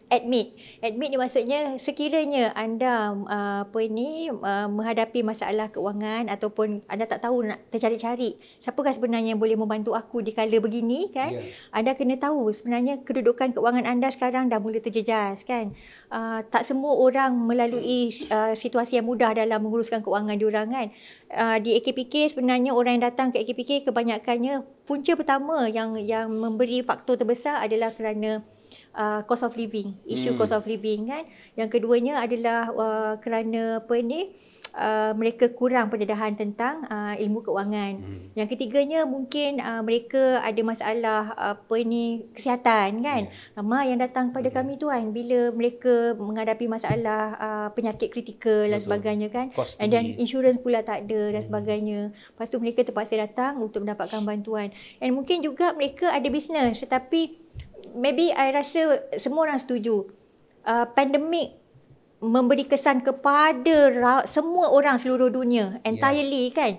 admit. Admit ni maksudnya sekiranya anda menghadapi masalah keuangan ataupun anda tak tahu nak tercari-cari siapakah sebenarnya yang boleh membantu aku di kala begini kan. Anda kena tahu sebenarnya kedudukan keuangan anda sekarang dah mula terjejas kan. Tak semua orang melalui situasi yang mudah dalam menguruskan keuangan diorang kan. Di AKPK sebenarnya orang yang datang ke AKPK kebanyakannya punca pertama yang memberi faktor terbesar adalah kerana cost of living, isu cost of living kan. Yang keduanya adalah kerana mereka kurang pendedahan tentang ilmu keuangan. Yang ketiganya mungkin mereka ada masalah kesihatan kan. Ramai yang datang pada kami tu kan bila mereka menghadapi masalah penyakit kritikal dan sebagainya kan. Dan insurans pula tak ada dan sebagainya. Lepas tu mereka terpaksa datang untuk mendapatkan bantuan. Dan mungkin juga mereka ada bisnes tetapi maybe I rasa semua orang setuju. Pandemik memberi kesan kepada semua orang seluruh dunia entirely kan.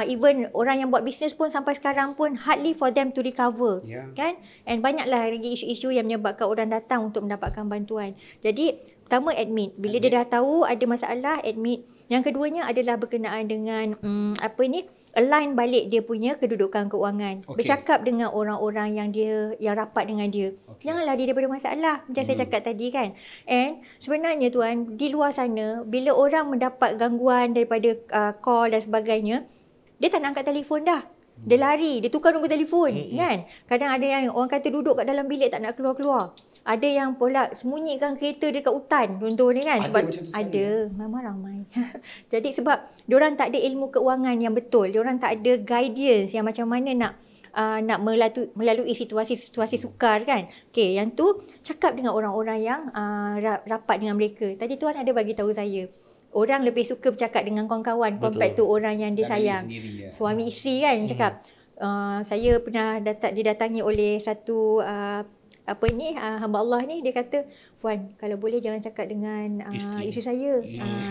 Even orang yang buat bisnes pun sampai sekarang pun hardly for them to recover kan. And banyaklah lagi isu-isu yang menyebabkan orang datang untuk mendapatkan bantuan. Jadi pertama admit. Bila dia dah tahu ada masalah, admit. Yang keduanya adalah berkenaan dengan align balik dia punya kedudukan keuangan. Bercakap dengan orang-orang yang rapat dengan dia. Janganlah dia daripada masalah macam saya cakap tadi kan. And sebenarnya tuan, di luar sana bila orang mendapat gangguan daripada call dan sebagainya, dia tak nak angkat telefon dah. Dia lari, dia tukar nombor telefon kan. Kadang ada yang orang kata duduk kat dalam bilik tak nak keluar-keluar. Ada yang pula sembunyikan kereta dekat hutan contohnya kan. Ada, memang ramai. Jadi sebab diorang tak ada ilmu keuangan yang betul. Diorang tak ada guidance yang macam mana nak melalui situasi-situasi sukar kan. Okey, yang tu cakap dengan orang-orang yang rapat dengan mereka. Tadi tuan ada bagi tahu saya orang lebih suka bercakap dengan kawan-kawan compared to orang yang dia Dan diri sayang. sendiri, ya. Suami isteri kan cakap, saya pernah didatangi oleh satu hamba Allah ni, dia kata, "Puan, kalau boleh jangan cakap dengan isteri saya,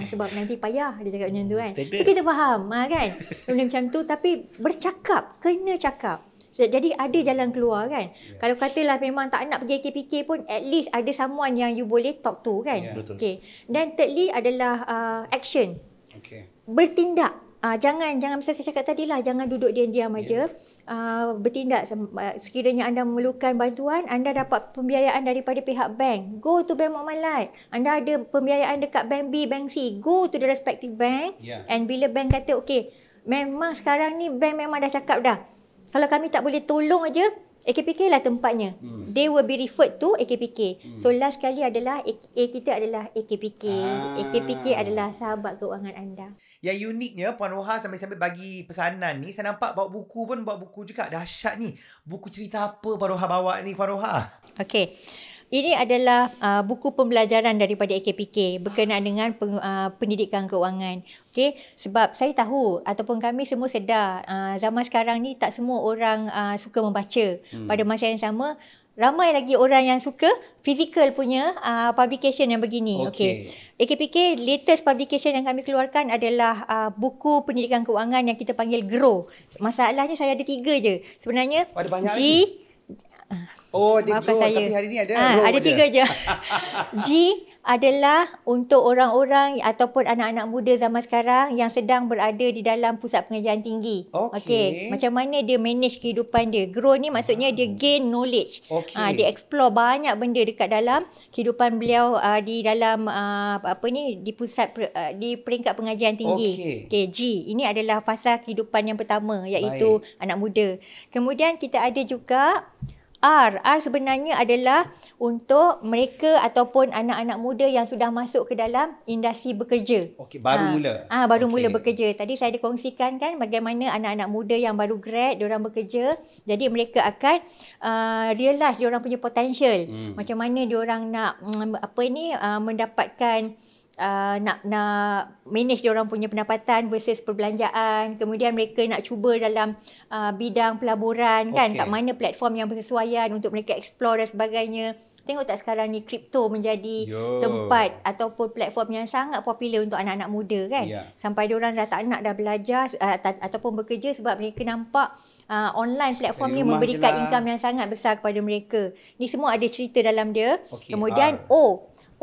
sebab nanti payah." Dia cakap macam tu kan. Standard. So kita faham kan. Benda macam tu, tapi bercakap, kena cakap. Jadi ada jalan keluar kan. Kalau katalah memang tak nak pergi AKPK pun, at least ada someone yang you boleh talk to kan. Betul. Okay. Dan thirdly adalah action. Okay. Bertindak. Jangan macam saya cakap tadi lah, jangan duduk diam-diam aja. Bertindak. Sekiranya anda memerlukan bantuan, anda dapat pembiayaan daripada pihak bank, go to Bank Muamalat. Anda ada pembiayaan dekat bank B, bank C, go to the respective bank. And bila bank kata okay, memang sekarang ni bank memang dah cakap dah, kalau kami tak boleh tolong aja, AKPK lah tempatnya. They will be referred to AKPK. So last kali adalah kita adalah AKPK. AKPK adalah sahabat keuangan anda. Yang uniknya Puan Roha sambil-sambil bagi pesanan ni, saya nampak bawa buku juga. Dahsyat ni. Buku cerita apa Puan Roha bawa ni, Puan Roha? Okey. Ini adalah buku pembelajaran daripada AKPK berkenaan dengan pendidikan keuangan. Okey, sebab saya tahu ataupun kami semua sedar zaman sekarang ni tak semua orang suka membaca. Pada masa yang sama, ramai lagi orang yang suka physical punya publication yang begini. Okey. AKPK latest publication yang kami keluarkan adalah buku pendidikan keuangan yang kita panggil GROW. Masalahnya saya ada 3 je. Sebenarnya Ada banyak G lagi. Dia maafkan grow, saya. tapi hari ni ada ada 3 je. G adalah untuk orang-orang ataupun anak-anak muda zaman sekarang yang sedang berada di dalam pusat pengajian tinggi. Okey. Macam mana dia manage kehidupan dia. Grow ni maksudnya dia gain knowledge. Dia explore banyak benda dekat dalam kehidupan beliau di dalam di pusat di peringkat pengajian tinggi. Okey, G. Ini adalah fasa kehidupan yang pertama, iaitu anak muda. Kemudian kita ada juga R sebenarnya adalah untuk mereka ataupun anak-anak muda yang sudah masuk ke dalam industri bekerja. Okey, baru mula. Baru mula bekerja. Tadi saya ada kongsikan kan bagaimana anak-anak muda yang baru grad, diorang bekerja. Jadi mereka akan realize diorang punya potential. Macam mana diorang nak mendapatkan nak manage diorang punya pendapatan versus perbelanjaan. Kemudian mereka nak cuba dalam bidang pelaburan kan, kat mana platform yang bersesuaian untuk mereka explore dan sebagainya. Tengok tak sekarang ni kripto menjadi tempat ataupun platform yang sangat popular untuk anak-anak muda kan. Sampai diorang dah tak nak dah belajar ataupun bekerja sebab mereka nampak online platform ni memberikan income yang sangat besar kepada mereka. Ni semua ada cerita dalam dia. Kemudian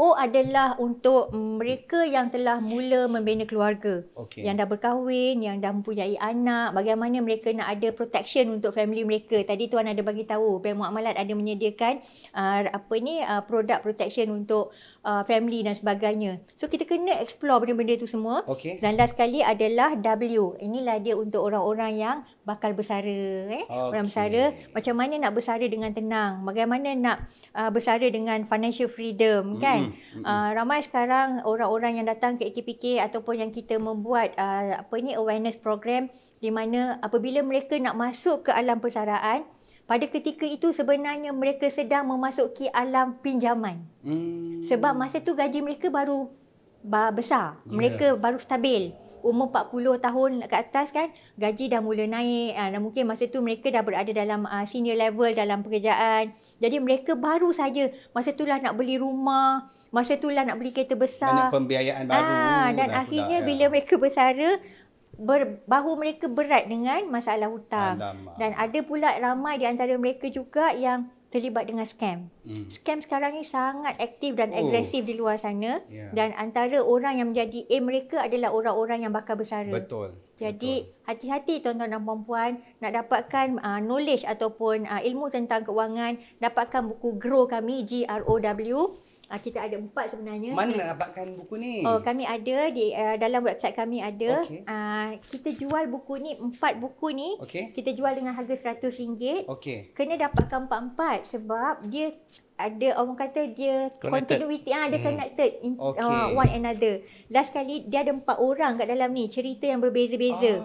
O adalah untuk mereka yang telah mula membina keluarga. Yang dah berkahwin, yang dah mempunyai anak, bagaimana mereka nak ada protection untuk family mereka. Tadi Tuan ada bagi tahu, Bank Muamalat ada menyediakan produk protection untuk family dan sebagainya. So kita kena explore benda-benda tu semua. Dan last kali adalah W. Inilah dia untuk orang-orang yang bakal bersara. Orang bersara, macam mana nak bersara dengan tenang, bagaimana nak bersara dengan financial freedom kan. Ramai sekarang orang-orang yang datang ke AKPK ataupun yang kita membuat awareness program, di mana apabila mereka nak masuk ke alam persaraan, pada ketika itu sebenarnya mereka sedang memasuki alam pinjaman. Sebab masa tu gaji mereka baru besar, mereka baru stabil. Umur 40 tahun ke atas kan, gaji dah mula naik dan mungkin masa tu mereka dah berada dalam senior level dalam pekerjaan. Jadi mereka baru saja masa itulah nak beli rumah, masa itulah nak beli kereta besar, banyak pembiayaan baru dan akhirnya bila mereka bersara, bahu mereka berat dengan masalah hutang. Dan ada pula ramai di antara mereka juga yang terlibat dengan scam. Scam sekarang ni sangat aktif dan agresif di luar sana. Dan antara orang yang menjadi aim mereka adalah orang-orang yang bakal bersara. Jadi hati-hati tuan-tuan dan puan-puan, nak dapatkan knowledge ataupun ilmu tentang keuangan, dapatkan buku GROW kami, GROW. Kita ada 4 sebenarnya. Mana nak dapatkan buku ni? Kami ada di dalam website kami ada. Kita jual buku ni, 4 buku ni. Kita jual dengan harga RM100. Kena dapatkan 4-4 sebab dia ada, orang kata dia continuity, dia connected one another. Last kali dia ada 4 orang kat dalam ni, cerita yang berbeza-beza.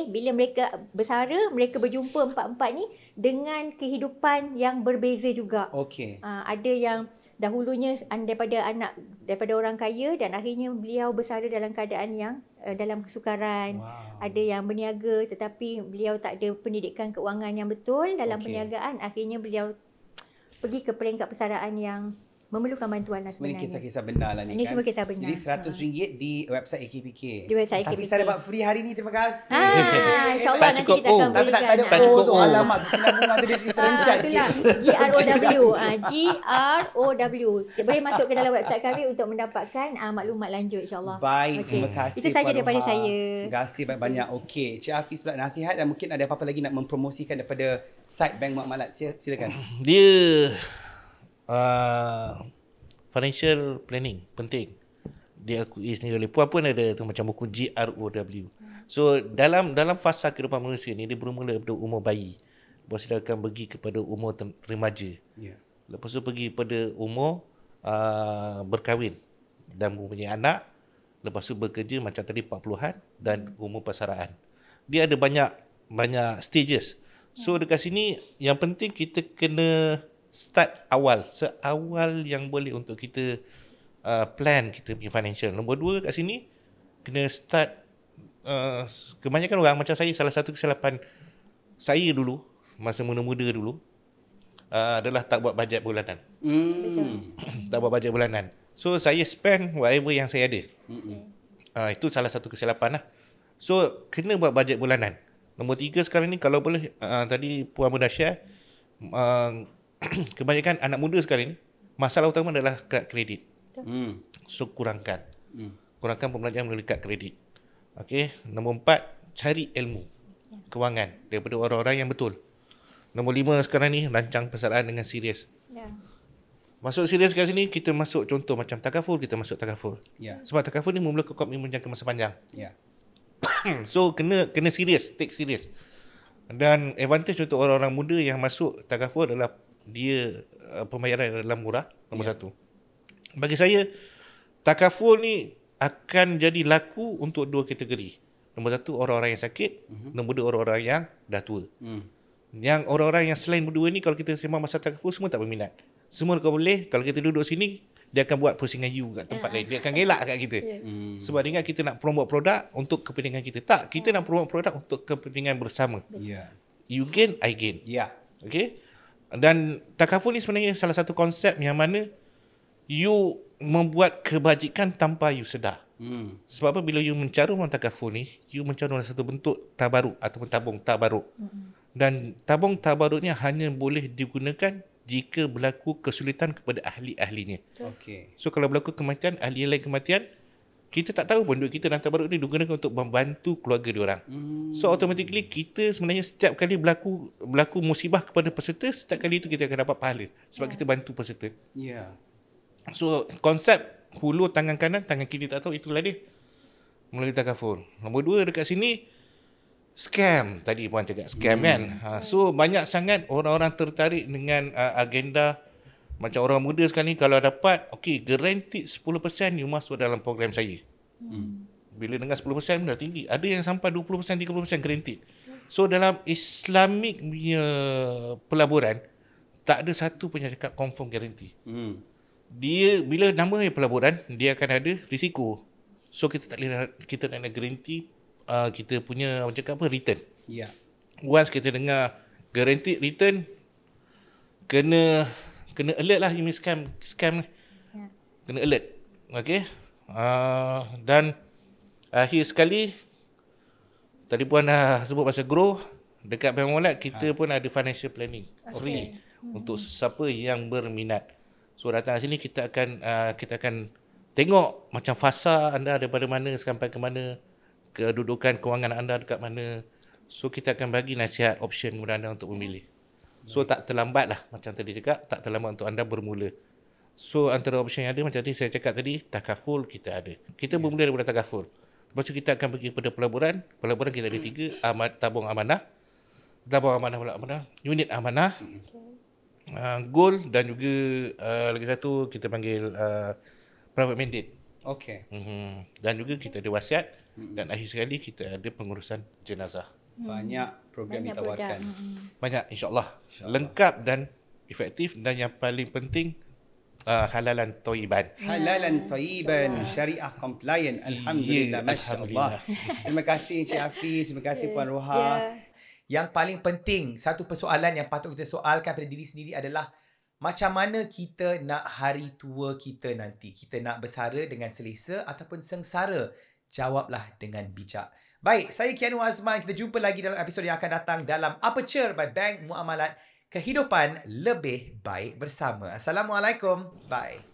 Bila mereka bersara, mereka berjumpa 4-4 ni dengan kehidupan yang berbeza juga. Ada yang dahulunya daripada orang kaya dan akhirnya beliau bersara dalam keadaan yang dalam kesukaran. Ada yang berniaga tetapi beliau tak ada pendidikan keuangan yang betul dalam perniagaan. Akhirnya beliau pergi ke peringkat persaraan yang memerlukan bantuan lah Sebenarnya sebenarnya. kisah-kisah benar lah ni Ini kan. semua kisah benar. Jadi RM100 di website AKPK. Di website Tapi AKPK. saya dapat free hari ni, terima kasih. InsyaAllah Tak nanti cukup kita akan Tapi tak berikan. ada Tak cukup tu O. alamat sinar bunga tu dia terencat Itulah sikit. GROW. GROW. Boleh masuk ke dalam website kami untuk mendapatkan maklumat lanjut insyaAllah. Baik, terima kasih. Itu saja Puan daripada Roha. saya. Terima kasih banyak-banyak. Okey, Cik Hafiz pula nasihat dan mungkin ada apa-apa lagi nak mempromosikan daripada site Bank Muamalat. Silakan. Dia financial planning penting. Dia akui sendiri oleh Puan pun ada tu macam buku GROW. So dalam fasa kehidupan manusia ni dia bermula daripada umur bayi. Lepas dia akan pergi kepada umur remaja. Ya. Lepas tu pergi pada umur berkahwin dan mempunyai anak. Lepas tu bekerja macam tadi 40-an dan umur persaraan. Dia ada banyak stages. So dekat sini yang penting kita kena start awal, seawal yang boleh untuk kita plan kita punya financial. Nombor 2 kat sini kena start kebanyakan orang macam saya, salah satu kesilapan saya dulu masa muda-muda dulu adalah tak buat bajet bulanan. Tak buat bajet bulanan. So saya spend whatever yang saya ada. Itu salah satu kesilapan lah. So kena buat bajet bulanan. Nombor 3 sekarang ni kalau boleh tadi Puan pun dah share, kebanyakan anak muda sekarang ni masalah utama adalah kad kredit. So kurangkan pembelajaran melalui kad kredit. Okey, nombor 4 cari ilmu kewangan daripada orang-orang yang betul. Nombor 5 sekarang ni rancang persaraan dengan serius. Masuk serius kat sini kita masuk contoh macam takaful, kita masuk takaful. Sebab takaful ni memerlukan komitmen jangka masa panjang. So kena serius, take serius. Dan advantage untuk orang-orang muda yang masuk takaful adalah dia pembayaran adalah murah, nombor 1. Bagi saya takaful ni akan jadi laku untuk 2 kategori. Nombor 1 orang-orang yang sakit, nombor 2 orang-orang yang dah tua. Yang orang-orang yang selain berdua ni kalau kita sembang masa takaful semua tak berminat. Semua kau boleh kalau kita duduk sini dia akan buat pusingan you kat tempat lain. Dia akan gelak kat kita. Sebab dia ingat kita nak promote produk untuk kepentingan kita. Tak, kita nak promote produk untuk kepentingan bersama. You gain, I gain. Okay? Dan takaful ni sebenarnya salah satu konsep yang mana you membuat kebajikan tanpa you sedar. Sebab apa bila you mencarum dalam takaful ni, you mencarum dalam satu bentuk tabaruk ataupun tabung tabaruk. Dan tabung tabaruknya hanya boleh digunakan jika berlaku kesulitan kepada ahli-ahlinya. So kalau berlaku kematian, ahli lain kematian, kita tak tahu pun duit kita dalam tabaruk ni digunakan untuk membantu keluarga diorang. So automatically kita sebenarnya setiap kali berlaku musibah kepada peserta, setiap kali itu kita akan dapat pahala sebab kita bantu peserta. So konsep hulu tangan kanan, tangan kiri tak tahu, itulah dia melalui takaful. Nombor 2 dekat sini scam. Tadi Puan cakap scam kan. So banyak sangat orang-orang tertarik dengan agenda macam orang muda sekarang ni kalau dapat guaranteed 10% you masuk dalam program saya. Bila dengar 10% dah tinggi. Ada yang sampai 20%, 30% guaranteed. So dalam Islamic punya pelaburan tak ada satu pun yang cakap confirm guarantee. Dia bila nama pelaburan dia akan ada risiko. So kita tak nak guarantee kita punya return. Once kita dengar guaranteed return, kena alert lah ini scam kena alert. Dan akhir sekali tadi Puan dah sebut pasal grow. Dekat Bank Muamalat kita pun ada financial planning free untuk siapa yang berminat. So datang sini kita akan tengok macam fasa anda daripada mana sampai ke mana, kedudukan kewangan anda dekat mana. So kita akan bagi nasihat option kepada anda untuk memilih. So tak terlambat lah macam tadi cakap, tak terlambat untuk anda bermula. So antara option yang ada macam tadi saya cakap tadi, takaful kita ada. Kita bermula daripada takaful. Lepas tu kita akan pergi kepada pelaburan. Pelaburan kita ada 3, tabung amanah, unit amanah, gold dan juga lagi satu kita panggil private mandate. Dan juga kita ada wasiat dan akhir sekali kita ada pengurusan jenazah. Banyak program ditawarkan. Banyak insyaAllah. Lengkap dan efektif dan yang paling penting halalan toiban. Halalan thayyiban, syariah compliant. Alhamdulillah, masya-Allah. Terima kasih Encik Hafiz, terima kasih Puan Roha. Yang paling penting, satu persoalan yang patut kita soalkan pada diri sendiri adalah macam mana kita nak hari tua kita nanti. Kita nak bersara dengan selesa ataupun sengsara? Jawablah dengan bijak. Baik, saya Kianu Azman. Kita jumpa lagi dalam episod yang akan datang dalam Aperture by Bank Muamalat. Kehidupan lebih baik bersama. Assalamualaikum. Bye.